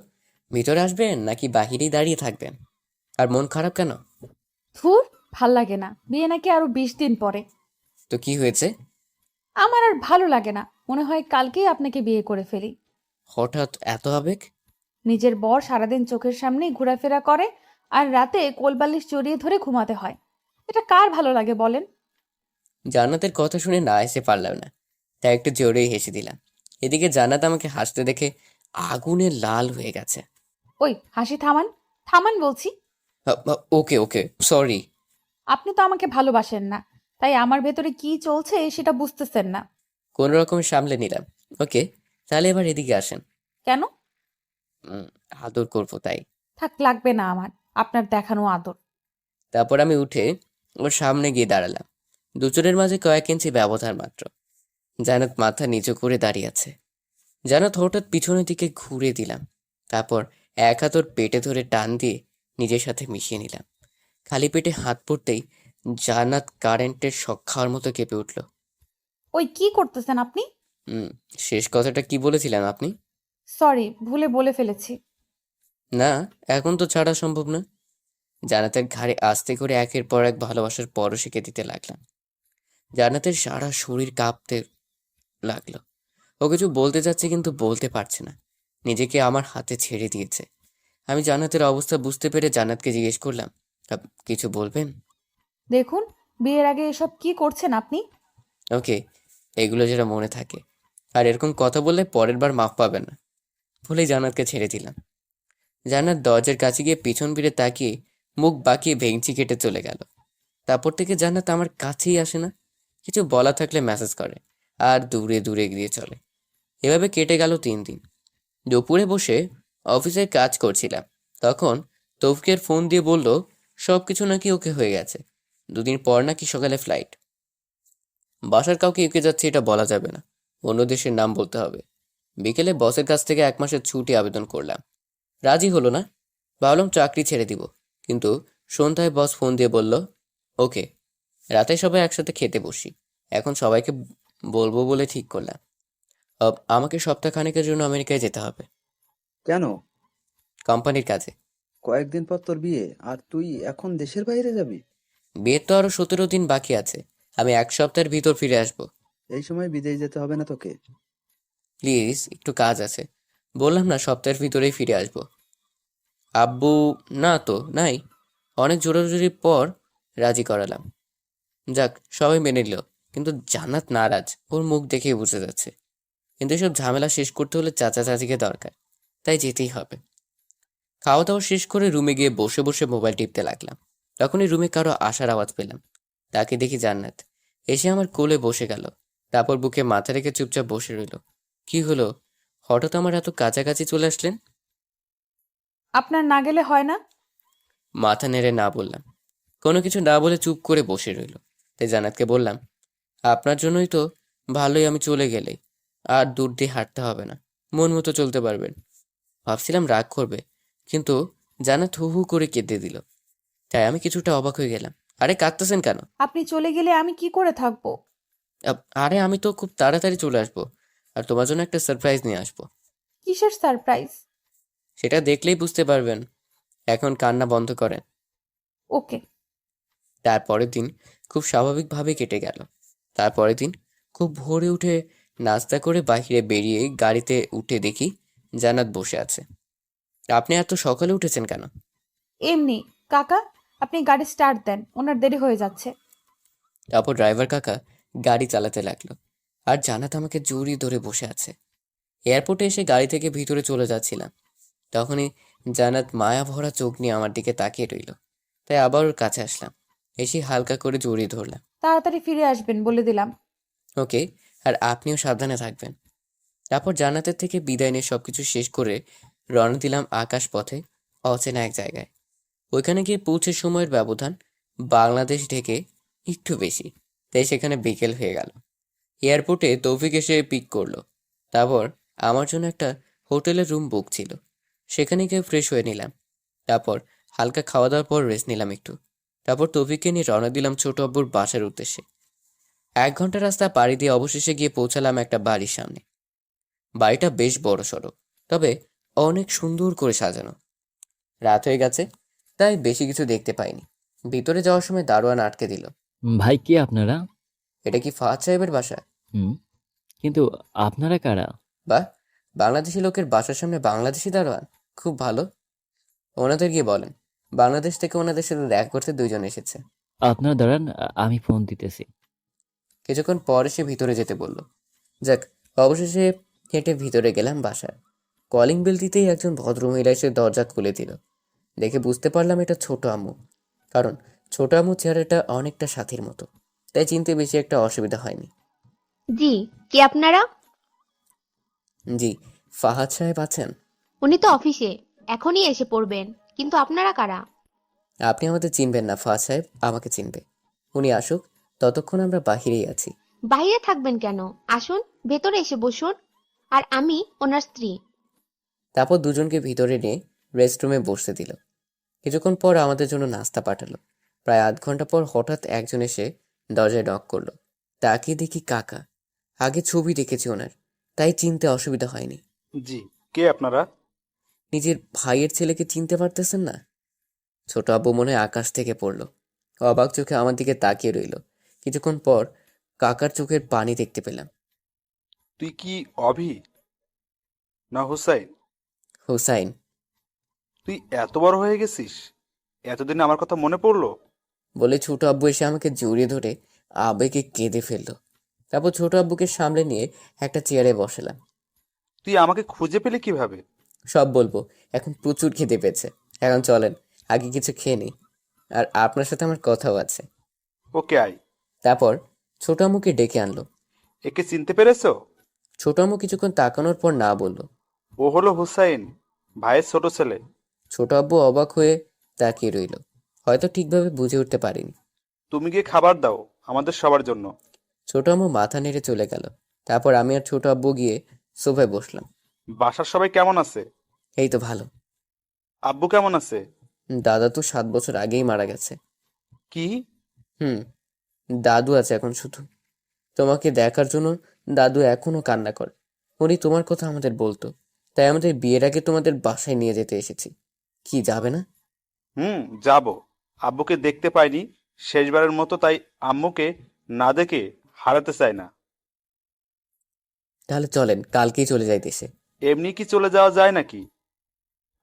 ভিতরে আসবেন নাকি বাহিরেই দাঁড়িয়ে থাকবেন? আর মন খারাপ কেন? ধুর, ভাল লাগে না। বিয়ে নাকি আরো 20 দিন পরে। তো কি হয়েছে? আমার আর ভালো লাগে না, মনে হয় কালকেই আপনাকে বিয়ে করে ফেলি। হঠাৎ এত আবেগ? নিজের বর সারাদিন চোখের সামনেই ঘোরাফেরা করে, আর রাতে কোলবালিশ জড়িয়ে ধরে ঘুমাতে হয়। এটা কার ভালো লাগে বলেন? জান্নাতের কথা শুনে না এসে পারলাম না, তাই একটু জোরেই হেসে দিলাম। এদিকে জান্নাত আমাকে হাসতে দেখে আগুনে লাল হয়ে গেছে। ওই হাসি থামান, থামান বলছি। ওকে ওকে, সরি। আপনি তো আমাকে ভালোবাসেন না, তাই আমার ভেতরে কি চলছে সেটা বুঝতেছেন না। কোন রকম সামলে নিলাম। ওকে, তাহলে এবার এদিকে আসেন। কেন? উম, আদর করবো তাই। থাক, লাগবে না আমার আপনার দেখানো আদর। তারপর আমি উঠে ওর সামনে গিয়ে দাঁড়ালাম। দুজনের মাঝে কয়েক ইঞ্চি ব্যবধান মাত্র। জান্নাত মাথা নিচু করে দাঁড়িয়ে আছে। জান্নাত হঠাৎ পিছনের দিকে ঘুরে দিলাম। তারপর এক হাত ওর পেটে ধরে টান দিয়ে নিজের সাথে মিশিয়ে নিলাম। খালি পেটে হাত পড়তেই জান্নাত কারেন্টের শক খাওয়ার মতো কেঁপে উঠল। ওই কি করতেছেন আপনি? হুম, শেষ কথাটা কি বলেছিলেন আপনি? সরি, ভুলে বলে ফেলেছি। না, এখন তো ছাড়া সম্ভব না। জান্নাতের ঘাড়ে আস্তে করে একের পর এক ভালোবাসার পরশিকে দিতে লাগলাম। জান্নাতের সারা শরীর কাঁপতে লাগলো। ও কিছু বলতে যাচ্ছে কিন্তু বলতে পারছে না, নিজেকে আমার হাতে ছেড়ে দিয়েছে। আমি জান্নাতের অবস্থা বুঝতে পেরে জান্নাতকে জিজ্ঞেস করলাম, কিছু বলবেন? দেখুন, বিয়ের আগে এসব কি করছেন আপনি? ওকে, এগুলো যেটা মনে থাকে। আর এরকম কথা বললে পরের বার মাফ পাবেন না। বলেই জান্নাতকে ছেড়ে দিলাম। জান্নাত দরজার কাছে গিয়ে পিছন ফিরে তাকিয়ে মুখ বাঁকিয়ে ভেঙচি কেটে চলে গেল। তারপর থেকে জান্নাত আমার কাছেই আসে না। কিছু বলা থাকলে মেসেজ করে আর দূরে দূরে গিয়ে চলে। এভাবে কেটে গেল 3 দিন। দুপুরে বসে অফিসে কাজ করছিলাম, তখন তৌফিকের ফোন দিয়ে বলল সবকিছু নাকি ওকে হয়ে গেছে। 2 দিন পর নাকি সকালে ফ্লাইট। বাসার কাউকে ইউকে যাচ্ছে এটা বলা যাবে না, অন্য দেশের নাম বলতে হবে। বিকেলে বসের কাছ থেকে 1 মাসের ছুটি আবেদন করলাম। রাজি হলো না। ভাবলাম চাকরি ছেড়ে দিব, কিন্তু সন্ধ্যায় বস ফোন দিয়ে বলল ওকে, রাতে সবাই একসাথে খেতে বসি। এখন সবাইকে বলবো বলে ঠিক করলাম। আমাকে সপ্তাহখানেকের জন্য আমেরিকায় যেতে হবে, কেন? কোম্পানির কাজে। কয়েকদিন পর তোর বিয়ে, আর তুই এখন দেশের বাইরে যাবি? বিয়ের তো আরো 17 দিন বাকি আছে। আমি 1 সপ্তাহের ভিতর ফিরে আসবো। এই সময় বিদেশ যেতে হবে না তোকে। প্লিজ, একটু কাজ আছে। বললাম না সপ্তাহের ভিতরেই ফিরে আসবো। আব্বু না তো নাই, অনেক জোরাজুরির পর রাজি করালাম। যাক, সবাই মেনে নিল, কিন্তু জান্নাত নারাজ, ওর মুখ দেখেই বুঝে যাচ্ছে। কিন্তু এসব ঝামেলা শেষ করতে হলে চাচা চাচিকে দরকার, তাই যেতেই হবে। খাওয়া দাওয়া শেষ করে রুমে গিয়ে বসে বসে মোবাইল টিপতে লাগলাম। তখনই রুমে কারো আসার আওয়াজ পেলাম। তাকে দেখি জান্নাত এসে আমার কোলে বসে গেল। তারপর বুকে মাথা রেখে চুপচাপ বসে রইল। কি হলো, হঠাৎ আমার এত কাছাকাছি চলে আসলেন? আপনার না গেলে হয় না? মাথা নেড়ে না বললাম। কোনো কিছু না বলে চুপ করে বসে রইল। তাই জান্নাতকে বললাম, আপনার জন্যই তো ভালোই আমি চলে গেলেই আর দূর দিয়ে হাঁটতে হবে না, মন মতো চলতে পারবেন। ভাবছিলাম রাগ করবে, কিন্তু জান্নাত হু হু করে কেঁদে দিল। তাই আমি কিছুটা অবাক হয়ে গেলাম। আরে কাঁদতেছেন কেন? আপনি চলে গেলে আমি কি করে থাকবো? আরে আমি তো খুব তাড়াতাড়ি চলে আসবো, আর তোমার জন্য একটা সারপ্রাইজ নিয়ে আসবো। কিসের সারপ্রাইজ? সেটা দেখলেই বুঝতে পারবেন। এখন কান্না বন্ধ করেন। ওকে। তারপরের দিন খুব স্বাভাবিকভাবে কেটে গেল। তারপরের দিন খুব ভোরে উঠে নাস্তা করে বাইরে বেরিয়ে গাড়িতে উঠে দেখি জান্নাত বসে আছে। আপনি এত সকালে উঠেছেন কেন? এমনি। কাকা, আপনি গাড়ি স্টার্ট দেন, ওনার দেরি হয়ে যাচ্ছে। তারপর ড্রাইভার কাকা গাড়ি চালাতে লাগলো, আর জান্নাত আমাকে জড়িয়ে ধরে বসে আছে। এয়ারপোর্টে এসে গাড়ি থেকে ভিতরে চলে যাচ্ছিলাম, তখনই জান্নাত মায়া ভরা চোখ নিয়ে আমার দিকে তাকিয়ে রইল। তাই আবার ওর কাছে আসলাম, এসে হালকা করে জড়িয়ে ধরলাম। তাড়াতাড়ি ফিরে আসবেন বলে দিলাম। ওকে, আর আপনিও সাবধানে থাকবেন। তারপর জান্নাতের থেকে বিদায় নিয়ে সবকিছু শেষ করে রওনা দিলাম আকাশ পথে, অচেনা এক জায়গায়। ওইখানে গিয়ে পৌঁছে সময়ের ব্যবধান বাংলাদেশ ঢেকে একটু বেশি, তাই সেখানে বিকেল হয়ে গেল। এয়ারপোর্টে তৌফিক এসে পিক করলো। তারপর আমার জন্য একটা হোটেলের রুম বুক ছিল, সেখানে গিয়ে ফ্রেশ হয়ে নিলাম। তারপর হালকা খাওয়া দাওয়ার পর রেস্ট নিলাম একটু। তারপর তৌফিককে নিয়ে রওনা দিলাম ছোট আব্বুর বাসার উদ্দেশ্যে। 1 ঘন্টা রাস্তা পাড়ি দিয়ে অবশেষে গিয়ে পৌঁছালাম একটা বাড়ির সামনে। বাড়িটা বেশ বড় সড়ো, তবে অনেক সুন্দর করে সাজানো। রাত হয়ে গেছে, তাই বেশি কিছু দেখতে পাইনি। ভিতরে যাওয়ার সময় দারোয়ান আটকে দিল। ভাই, কে আপনারা? এটা কি ফাহাদ সাহেবের বাসা? হুম, কিন্তু আপনারা কারা? বাহ, বাংলাদেশি লোকের বাসার সামনে বাংলাদেশি দারোয়ান, খুব ভালো। ওনাদের গিয়ে বলেন বাংলাদেশ থেকে ওনাদের সাথে দেখা করতে 2 জন এসেছে। আপনারা দাঁড়ান, আমি ফোন দিতেছি। কিছুক্ষণ পর সে ভিতরে যেতে বলল। যাক, অবশেষে হেঁটে ভিতরে গেলাম বাসায়। কলিং বেল দিতেই একজন ভদ্রমহিলা এসে দরজা খুলে দিল। দেখে বুঝতে পারলাম এটা ছোট আম্মু, কারণ ছোট আম্মু চেহারাটা অনেকটা সাথীর মতো, তাই চিনতে বেশি একটা অসুবিধা হয়নি। জি, কে আপনারা? জি, ফাহাদ সাহেব আছেন? উনি তো অফিসে, এখনই এসে পড়বেন। কিন্তু আপনারা কারা? আপনি আমাদের চিনবেন না, ফাহাদ সাহেব আমাকে চিনবে। উনি আসুক, ততক্ষণ আমরা বাহিরেই আছি। বাইরে থাকবেন কেন? আসুন, ভেতরে এসে বসুন। আর আমি ওনার স্ত্রী। তারপর 2জনকে ভিতরে নিয়ে রেস্টরুমে বসতে দিল। কিছুক্ষণ পর আমাদের জন্য নাস্তা পাঠালো। প্রায় আধ ঘন্টা পর হঠাৎ একজন এসে দরজায় নক করলো। তাকিয়ে দেখি কাকা। আগে ছবি দেখেছি ওনার, তাই চিনতে অসুবিধা হয়নি। জি, কে আপনারা? নিজের ভাইয়ের ছেলেকে চিনতে পারতেছেন না? ছোট আব্বু মনে হয় আকাশ থেকে পড়লো। অবাক চোখে আমার দিকে তাকিয়ে রইল। কিছুক্ষণ পর কাকার চোখের পানি দেখতে পেলাম। তুই কি অভি না হুসাইন? হুসাইন। তুই এত বড় হয়ে গেছিস, এতদিনে আমার কথা মনে পড়লো? বলে ছোট আব্বু এসে আমাকে জড়িয়ে ধরে আবেগে কেঁদে ফেললো। তারপর ছোট আব্বুকে সামলে নিয়ে একটা চেয়ারে বসালাম। তুই আমাকে খুঁজে পেলি কিভাবে? সব বলবো, এখন প্রচুর খিদে পেয়েছে। এখন চলেন আগে কিছু খেয়ে নিই, আর আপনার সাথে আমার কথাও আছে। ওকে, আয়। তারপর ছোট আম্মুকে ডেকে আনলো। একে চিনতে পেরেছো? ছোট আম্মু কিছুক্ষণ তাকানোর পর না বলল। ও হলো হুসাইন, ভাইয়ের ছোট ছেলে। ছোট আব্বু অবাক হয়ে তাকিয়ে রইল, হয়তো ঠিকভাবে বুঝে উঠতে পারিনি। তুমি গিয়ে খাবার দাও আমাদের সবার জন্য। ছোট আম্মু মাথা নেড়ে চলে গেল। তারপর আমি আর ছোট আব্বু গিয়ে সোফায় বসলাম। বাসার সবাই কেমন আছে? এই তো ভালো। আব্বু কেমন আছে? দাদা তো 7 বছর আগেই মারা গেছে। কি? হুম, দাদু আছে এখন শুধু। তোমাকে দেখার জন্য দাদু এখনো কান্না করে। উনি তোমার কথা আমাদের বলতো, তাই আমাদের বিয়ের আগে তোমাদের বাসায় নিয়ে যেতে এসেছি। কি যাবে না? যাব। আব্বুকে দেখতে পাইনি শেষবারের মতো, তাই আম্মুকে না দেখে হারাতে চাই না। তাহলে চলেন, কালকেই চলে যাই দেশে। এমনি কি চলে যাওয়া যায় নাকি?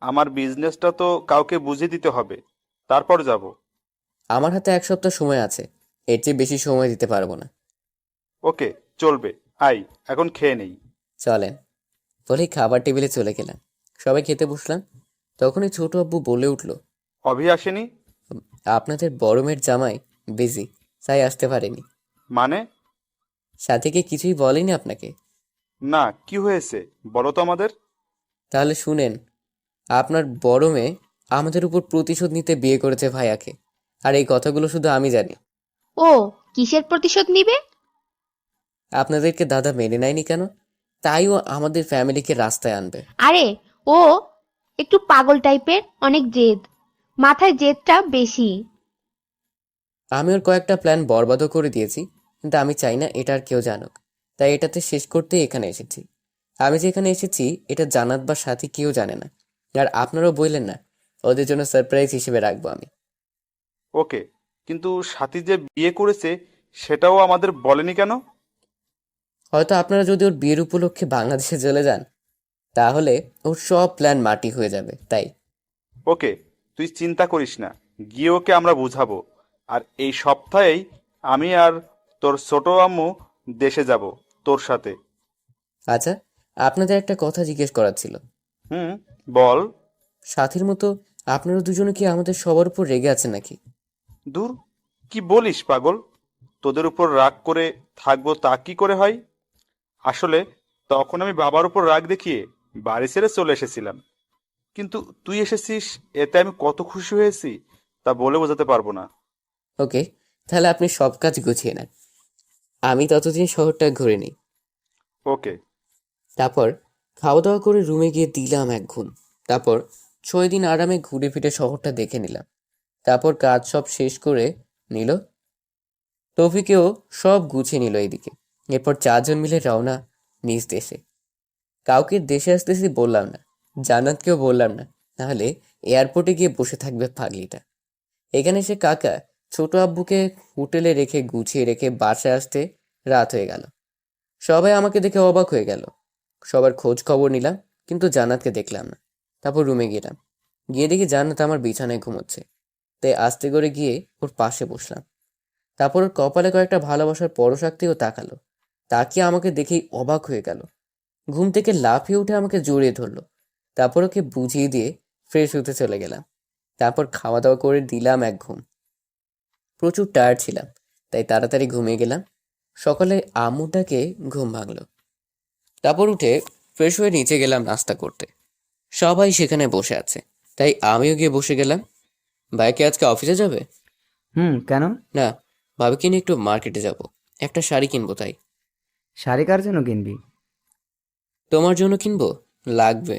আমার বিজনেসটা তো কাউকে বুঝিয়ে দিতে হবে, তারপর যাব। আমার হাতে 1 সপ্তাহ সময় আছে, এর চেয়ে বেশি সময় দিতে পারবো না। ওকে, চলবে। আই, এখন খেয়ে নেই। চলেন বলেই খাবার টেবিলে চলে গেলাম। সবাই খেতে বসলাম। তখনই ছোট আব্বু বলে উঠল, অভি আসেনি? আপনাদের বড় মেয়ের জামাই বিজি, তাই আসতে পারেনি। মানে? সাথে কি কিছুই বলেনি আপনাকে? না, কি হয়েছে বলো তো আমাদের। তাহলে শুনেন, আপনার বড় মেয়ে আমাদের উপর প্রতিশোধ নিতে বিয়ে করেছে ভাইয়াকে, আর এই কথাগুলো শুধু আমি জানি। ও, কিসের প্রতিশোধ নিবে? আপনাদেরকে দাদা মেনে নেয়নি কেন, তাই ও আমাদের ফ্যামিলিকে রাস্তায় আনবে। আরে, ও একটু পাগল টাইপের, অনেক জেদ, মাথায় জেদটা বেশি। আমি ওর কয়েকটা প্ল্যান বরবাদও করে দিয়েছি, কিন্তু আমি চাই না এটা আর কেউ জানুক, তাই এটাতে শেষ করতে এখানে এসেছি। আমি যে এখানে এসেছি এটা জানাত বা সাথী কেউ জানে না, আর আপনারাও বললেন না, ওদের জন্য সারপ্রাইজ হিসেবে রাখবো আমি। ওকে, কিন্তু সাথী যে বিয়ে করেছে সেটাও আমাদের বলেনি কেন? হয়তো আপনারা যদি ওর বিয়ের উপলক্ষে বাংলাদেশে চলে যান, তাহলে ওর সব প্ল্যান মাটি হয়ে যাবে, তাই। ওকে, তুই চিন্তা করিস না, গিয়ে ওকে আমরা বুঝাবো। আর এই সপ্তাহেই আমি আর তোর ছোট আম্মু দেশে যাব তোর সাথে। আচ্ছা, আপনাদের একটা কথা জিজ্ঞেস করার ছিল। বল। সাথীর মতো আপনারা দুজনে কি আমাদের সবার উপর রেগে আছেন নাকি? দূর, কি বলিস পাগল? তোদের উপর রাগ করে থাকবো তা কি করে হয়? আসলে তখন আমি বাবার উপর রাগ দেখিয়ে বাড়ি ছেড়ে চলে এসেছিলাম, কিন্তু তুই এসেছিস এতে আমি কত খুশি হয়েছি তা বলে বোঝাতে পারবো না। ওকে, তাহলে আপনি সব কাজ গুছিয়ে নেন, আমি ততদিন শহরটা ঘুরে নিই। ওকে। তারপর খাওয়া দাওয়া করে রুমে গিয়ে দিলাম এক ঘুম। তারপর 6 দিন আরামে ঘুরে ফিরে শহরটা দেখে নিলাম। তারপর কাজ সব শেষ করে নিল, তৌফিকেও সব গুছিয়ে নিল এদিকে। এরপর 4 জন মিলে রওনা নিজ দেশে। কাউকে দেশে আসতেছি বললাম না, জান্নাতকেও বললাম না, নাহলে এয়ারপোর্টে গিয়ে বসে থাকবে পাগলিটা। এখানে সে কাকা ছোট আব্বুকে হোটেলে রেখে গুছিয়ে রেখে বাসায় আসতে রাত হয়ে গেল। সবাই আমাকে দেখে অবাক হয়ে গেল। সবার খোঁজ খবর নিলাম, কিন্তু জান্নাতকে দেখলাম না। তারপর রুমে গেলাম, গিয়ে দেখি জান্নাত আমার বিছানায় ঘুমোচ্ছে। তাই আস্তে করে গিয়ে ওর পাশে বসলাম। তারপর ওর কপালে কয়েকটা ভালোবাসার পরশাক্তিও তাকালো। তাকিয়ে আমাকে দেখেই অবাক হয়ে গেল। ঘুম থেকে লাফিয়ে উঠে আমাকে জড়িয়ে ধরলো। তারপর ওকে বুঝিয়ে দিয়ে ফ্রেশ হতে চলে গেলাম। তারপর খাওয়া দাওয়া করে দিলাম এক ঘুম। প্রচুর টায়ার্ড ছিলাম, তাই তাড়াতাড়ি ঘুমিয়ে গেলাম। সকালে আম্মুটাকে ঘুম ভাঙলো। তারপর উঠে ফ্রেশ হয়ে নিচে গেলাম নাস্তা করতে। সবাই সেখানে বসে আছে, তাই আমিও গিয়ে বসে গেলাম। ভাইকে আজকে অফিসে যাবে? কেন? না, ভাবিকে নিয়ে একটু মার্কেটে যাব, একটা শাড়ি কিনবো তাই। শাড়ি কার জন্য কিনবি? তোমার জন্য কিনবো? লাগবে।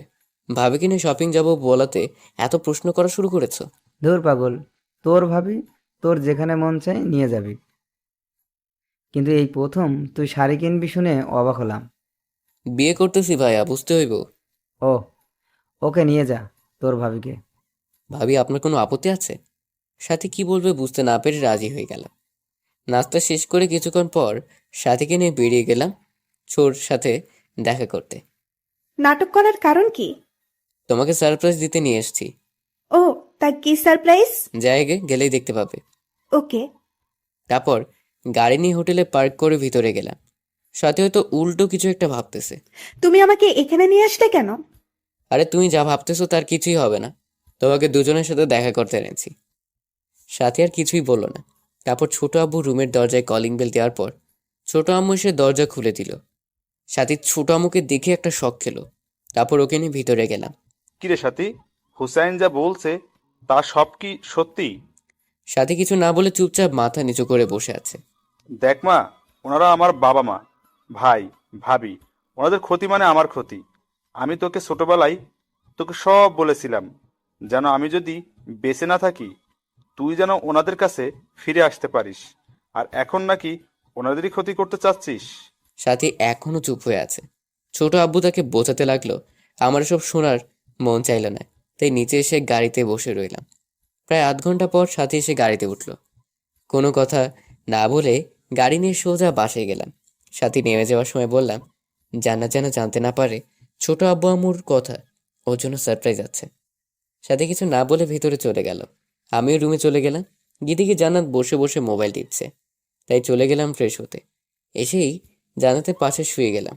ভাবিকে নিয়ে শপিং যাব বলাতে এত প্রশ্ন করা শুরু করেছো? ধুর পাগল, তোর ভাবি, তোর যেখানে মন চায় নিয়ে যাবি। কিন্তু এই প্রথম তুই শাড়ি কিনবি শুনে অবাক হলাম। বিয়ে করতেছি ভাইয়া, বুঝতে হইব। ও, ওকে নিয়ে যা তোর ভাবিকে। ভাবি আপনার কোনো আপত্তি আছে? সাথী কি বলবে বুঝতে না পেরে রাজি হয়ে গেলাম। নাস্তা শেষ করে কিছুক্ষণ পর সাথীকে নিয়ে বেরিয়ে গেলাম ছোর সাথে দেখা করতে। নাটক করার কারণ কি? তোমাকে সারপ্রাইজ দিতে নিয়ে এসেছি। ও, তা কি সারপ্রাইজ? জায়গায় গেলেই দেখতে পাবে। ওকে। তারপর গাড়ি নিয়ে হোটেলে পার্ক করে ভিতরে গেলাম। সাথে হয়তো উল্টো কিছু একটা ভাবতেছে। তুমি আমাকে এখানে নিয়ে আসলে কেন? আরে তুমি যা ভাবতেছো তার কিছুই হবে না, তোমাকে দুজনের সাথে দেখা করতে এনেছি। সাথী আর কিছুই বললো না। তারপর ছোট আব্বু রুমের দরজায় কলিং বেল দেওয়ার পর ছোট আম্মু এসে দরজা খুলে দিল। সাথী ছোট আম্মুকে দেখে একটা শক খেলো। তারপর ওকে নিয়ে ভিতরে গেলাম। কিরে সাথী, হুসাইন যা বলছে তা সব কি সত্যি? সাথী কিছু না বলে চুপচাপ মাথা নিচু করে বসে আছে। দেখ মা, ওনারা আমার বাবা মা, ভাই, ভাবি। ওনাদের ক্ষতি মানে আমার ক্ষতি। আমি তোকে ছোটবেলায় তোকে সব বলেছিলাম, যেন আমি যদি বেঁচে না থাকি তুই যেন ওনাদের কাছে ফিরে আসতে পারিস। আর এখন নাকি ওনাদেরই ক্ষতি করতে চাচ্ছিস? সাথী এখনো চুপ হয়ে আছে। ছোট আব্বু তাকে বোঝাতে লাগলো। আমার সব শোনার মন চাইল না, তাই নিচে এসে গাড়িতে বসে রইলাম। প্রায় আধ ঘন্টা পর সাথী এসে গাড়িতে উঠলো। কোনো কথা না বলে গাড়ি নিয়ে সোজা বাসায় গেলাম। সাথী নেমে যাওয়ার সময় বললাম, জান্নাত যেন জানতে না পারে ছোট আব্বু আম্মুর কথা, ওর জন্য সারপ্রাইজ আছে। সাথী কিছু না বলে ভিতরে চলে গেল। আমিও রুমে চলে গেলাম। গিয়ে দেখি জান্নাত বসে বসে মোবাইল টিপছে, তাই চলে গেলাম ফ্রেশ হতে। এসেই জান্নাতের পাশে শুয়ে গেলাম।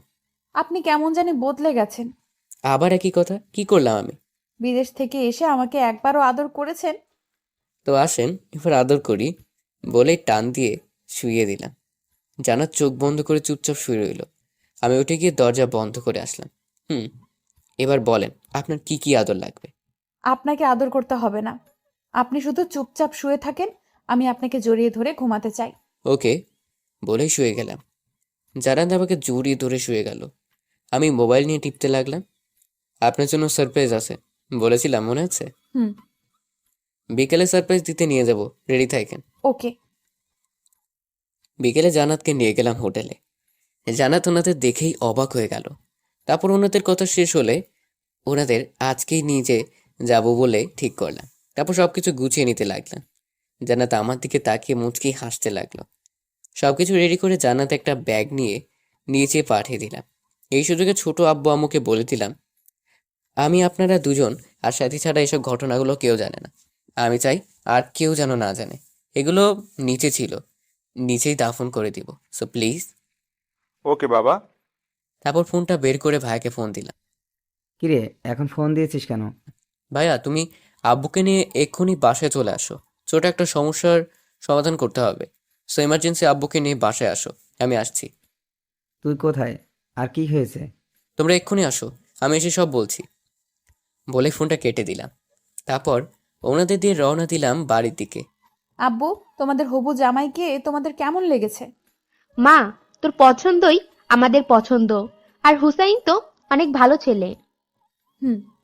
আপনি কেমন জানি বদলে গেছেন। আবার একই কথা, কি করলাম আমি? বিদেশ থেকে এসে আমাকে একবারও আদর করেছেন? তো আসেন এবার আদর করি, বলেই টান দিয়ে শুইয়ে দিলাম। জান্নাত চোখ বন্ধ করে চুপচাপ শুয়ে রইল। আমি উঠে গিয়ে দরজা বন্ধ করে আসলাম। এবার বলেন আপনার কি কি আদর লাগবে? আপনাকে আদর করতে হবে না, আপনি শুধু চুপচাপ শুয়ে থাকেন, আমি আপনাকে জড়িয়ে ধরে ঘুমাতে চাই। ওকে বলেই শুয়ে গেলাম। জান্নাত আমাকে জড়িয়ে ধরে শুয়ে গেল। আমি মোবাইল নিয়ে টিপতে লাগলাম। আপনার জন্য সারপ্রাইজ আছে বলেছিলাম, মনে আছে? হুম। বিকেলে সারপ্রাইজ দিতে নিয়ে যাব, রেডি থাকেন। ওকে। বিকেলে জান্নাতকে নিয়ে গেলাম হোটেলে। জান্নাত ওনাদের দেখেই অবাক হয়ে গেল। তারপর ওনাদের কথা শেষ হলে ওনাদের আজকেই নিয়ে যাব বলে ঠিক করলাম। তারপর সবকিছু গুছিয়ে নিতে লাগলাম। জান্নাত আমার দিকে তাকিয়ে মুচকি হাসতে লাগলো। সবকিছু রেডি করে জান্নাত একটা ব্যাগ নিয়ে নিচে পাঠিয়ে দিলাম। এই সুযোগে ছোট আব্বু আম্মুকে বলে দিলাম, আমি আপনারা দুজন আর সাথী ছাড়া এসব ঘটনাগুলো কেউ জানে না। আমি চাই আর কেউ যেন না জানে। এগুলো নিচে ছিল, নিচেই দাফন করে দিব, সো প্লিজ। ওকে বাবা। তারপর ফোনটা বের করে ভাইয়াকে ফোন দিলাম। কিরে, এখন ফোন দিয়েছিস কেন? ভাইয়া তুমি আব্বুকে নিয়ে এক্ষুনি বাসায় চলে আসো, ছোট একটা সমস্যার সমাধান করতে হবে। সো এমার্জেন্সি আব্বুকে নিয়ে বাসায় আসো, আমি আসছি। তুই কোথায় আর কি হয়েছে? তোমরা এক্ষুনি আসো, আমি এসে সব বলছি। বলে ফোনটা কেটে দিলাম। তারপর ওনাদের দিয়ে রওনা দিলাম বাড়ির দিকে। আব্বু, তোমাদের হবু জামাইকে তোমাদের কেমন লেগেছে? মা, তোর পছন্দই আমাদের পছন্দ। আর হুসাইন তো অনেক ভালো ছেলে।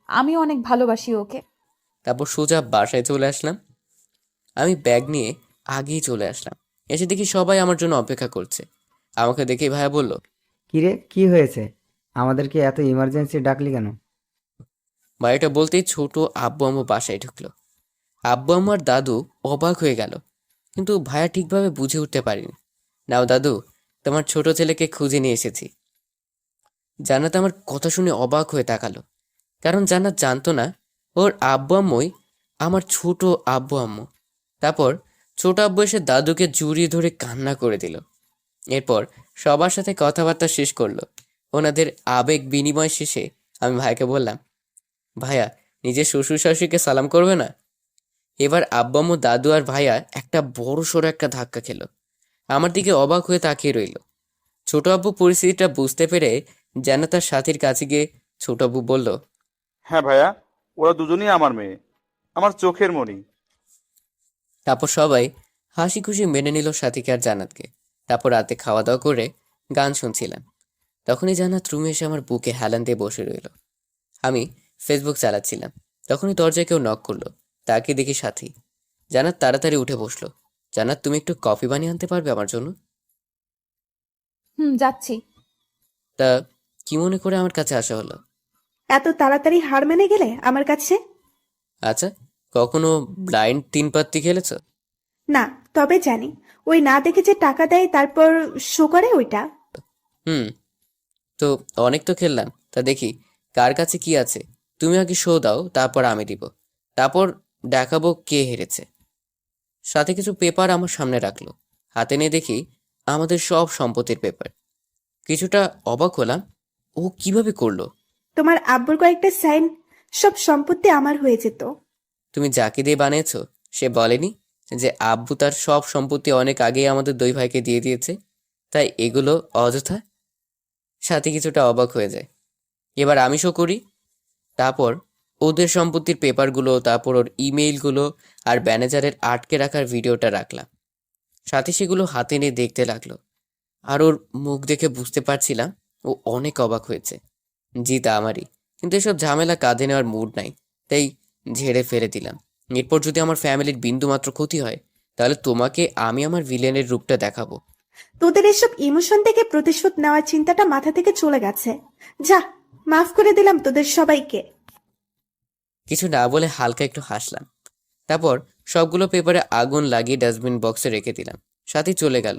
আমিও অনেক ভালোবাসি ওকে। তারপর সোজা বাসায় চলে আসলাম। আমি ব্যাগ নিয়ে আগেই চলে আসলাম। এসে দেখি সবাই আমার জন্য অপেক্ষা করছে। আমাকে দেখে ভাইয়া বলল, কিরে, কি হয়েছে? আমাদেরকে এত ইমার্জেন্সি ডাকলি কেন? বাড়িটা বলতেই ছোট আব্বু আম্মু বাসায় ঢুকলো। আব্বু আম্মু আর দাদু অবাক হয়ে গেল, কিন্তু ভাইয়া ঠিকভাবে বুঝে উঠতে পারেনি। নাও দাদু, তোমার ছোট ছেলেকে খুঁজে নিয়ে এসেছি। জান্নাত আমার কথা শুনে অবাক হয়ে তাকালো, কারণ জান্নাত জানতো না ওর আব্বু আম্মুই আমার ছোট আব্বু আম্মু। তারপর ছোট আব্বু এসে দাদুকে জড়িয়ে ধরে কান্না করে দিল। এরপর সবার সাথে কথাবার্তা শেষ করলো। ওনাদের আবেগ বিনিময় শেষে আমি ভাইকে বললাম, ভাইয়া নিজের শ্বশুর শাশুড়িকে সালাম করবে না? এবার আব্বু আম্মু দাদু আর ভাইয়া একটা বড় সড়ো একটা ধাক্কা খেলো। আমার দিকে অবাক হয়ে তাকিয়ে রইল। ছোট আব্বু পরিস্থিতিটা বুঝতে পেরে যেন তার সাথীর কাছে গিয়ে ছোট আব্বু বলল, হ্যাঁ ভাইয়া, ওরা দুজনেই আমার মেয়ে, আমার চোখের মণি। তারপর সবাই হাসি খুশি মেনে নিল সাথীকে আর জান্নাতকে। তারপর রাতে খাওয়া দাওয়া করে গান শুনছিলাম। তখনই জান্নাত রুমে এসে আমার বুকে হেলান দিয়ে বসে রইল। আমি ফেসবুক চালাচ্ছিলাম, তখনই দরজায় কেউ নক করলো। তাকে দেখি সাথী। জান্নাত তাড়াতাড়ি উঠে বসলো। জান্নাত, তুমি একটু কফি বানিয়ে আনতে পারবে আমার জন্য? যাচ্ছি। তা কি মনে করে আমার কাছে আসা হলো? এত তাড়াতাড়ি হার মেনে গেলে আমার কাছে? আচ্ছা, কখনো ব্লাইন্ড 3 পাত্তি খেলেছ? না, তবে জানি ওই না দেখে যে টাকা দেয় তারপর শো করে ওইটা। হুম, তো অনেক তো খেললাম। তা দেখি কার কাছে কি আছে। তুমি আগে শো দাও, তারপর আমি দিব। তারপর দেখাবো কে হেরেছে। সাথে কিছু পেপার আমার সামনে রাখলো। হাতে নিয়ে দেখি আমাদের সব সম্পত্তির পেপার। কিছুটা অবাক হলাম, ও কিভাবে করলো? তোমার আব্বুর কয়েকটা সাইন, সব সম্পত্তি আমার হয়ে যেত। তুমি যাকে দিয়ে বানিয়েছো সে বলেনি যে আব্বু তার সব সম্পত্তি অনেক আগেই আমাদের দুই ভাইকে দিয়ে দিয়েছে, তাই এগুলো অযথা? সাথে কিছুটা অবাক হয়ে যায়। এবার আমি শো করি। তারপর ওদের সম্পত্তির পেপারগুলো, তারপর ওর ইমেইলগুলো আর ম্যানেজারের আটকে রাখার ভিডিওটা রাখলাম। সাথে সেগুলো হাতে নিয়ে দেখতে লাগলো। আর ওর মুখ দেখে বুঝতে পারছিলাম ও অনেক অবাক হয়েছে। জিতা আমারই, কিন্তু এসব ঝামেলা কাঁধে নেওয়ার মুড নাই, তাই ঝেড়ে ফেলে দিলাম। এরপর যদি আমার ফ্যামিলির বিন্দুমাত্র ক্ষতি হয়, তাহলে তোমাকে আমি আমার ভিলেনের রূপটা দেখাবো। তোদের এসব ইমোশন থেকে প্রতিশোধ নেওয়ার চিন্তাটা মাথা থেকে চলে গেছে। যা, মাফ করে দিলাম তোদের সবাইকে। কিছু না বলে হালকা একটু হাসলাম। তারপর সবগুলো পেপারে আগুন লাগিয়ে ডাস্টবিন বক্সে রেখে দিলাম। সাথে চলে গেল।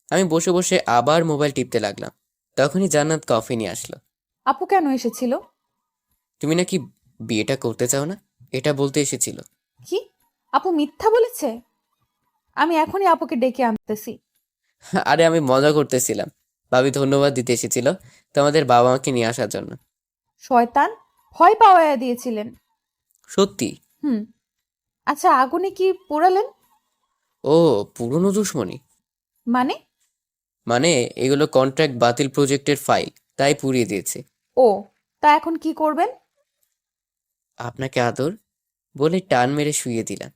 আমি বসে বসে আবার মোবাইল টিপতে লাগলাম। তখনই জান্নাত কফি নিয়ে আসলো। আপু কেন এসেছিল? তুমি নাকি বিয়েটা করতে চাও না, এটা বলতে এসেছিল। কি? আপু মিথ্যা বলেছে? আমি এখনই আপুকে ডেকে আনতেছি। আরে আমি মজা করতেছিলাম। ভাবি ধন্যবাদ দিতে এসেছিল তোমাদের বাবা মাকে নিয়ে আসার জন্য। শয়তান, ভয় পাওয়াইয়া দিয়েছিলেন। সত্যি? হুম। আচ্ছা, আগুনে কি পোড়ালেন? ও, পুরনো দুশ্মনী। মানে? মানে এগুলো কন্ট্রাক্ট বাতিল প্রজেক্টের ফাইল, তাই পুড়িয়ে দিয়েছে। ও, তা এখন কি করবেন? আপনাকে আদর বলে টান মেরে শুইয়ে দিলাম।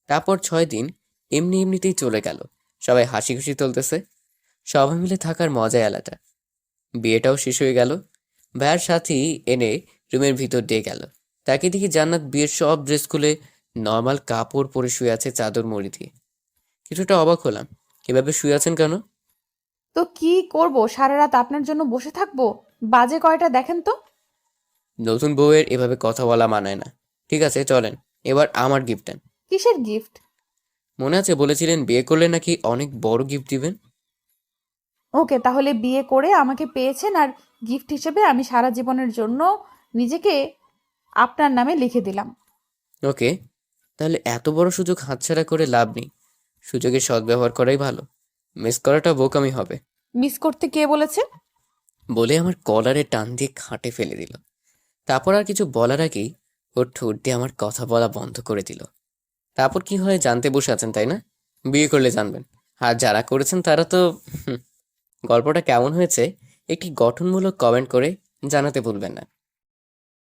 তারপর 6 দিন এমনিতেই চলে গেল। সবাই হাসি খুশি চলতেছে। সবাই মিলে থাকার মজাই আলাদা। বিয়েটাও শেষ হয়ে গেল। ভাইয়ার সাথী এনে রুমের ভিতর দিয়ে গেল। তাকে দেখি জান্নাত বিয়ের সব ড্রেস খুলে নর্মাল কাপড় পরে শুয়ে আছে চাদর মুড়ি দিয়ে। কিছুটা অবাক হলাম, এভাবে শুয়ে আছেন কেন? তো কি করব, সারা রাত আপনার জন্য বসে থাকবো? বাজে কয়টা দেখেন তো। নতুন বউয়ের এভাবে কথা বলা মানায় না। ঠিক আছে চলেন, এবার আমার গিফট দেন। কিসের গিফট? মনে আছে বলেছিলেন বিয়ে করলে নাকি অনেক বড় গিফট দিবেন। ওকে, তাহলে বিয়ে করে আমাকে পেয়েছেন, আর গিফট হিসেবে আমি সারা জীবনের জন্য নিজেকে আপনার নামে লিখে দিলাম। ওকে, তাহলে এত বড় সুযোগ হাতছাড়া করে লাভ নেই। সুযোগের সদ্ব্যবহার করাই ভালো। মিস করাটা বোকামি হবে। মিস করতে কে বলেছে? বলে আমার কলারে টান দিয়ে খাটে ফেলে দিল। তারপর আর কিছু বলার আগেই ওর ঠোঁট দিয়ে আমার কথা বলা বন্ধ করে দিল। তারপর কি হয় জানতে বসে আছেন তাই না? বিয়ে করলে জানবেন। আর যারা করেছেন তারা তো গল্পটা কেমন হয়েছে একটি গঠনমূলক কমেন্ট করে জানাতে ভুলবেন না।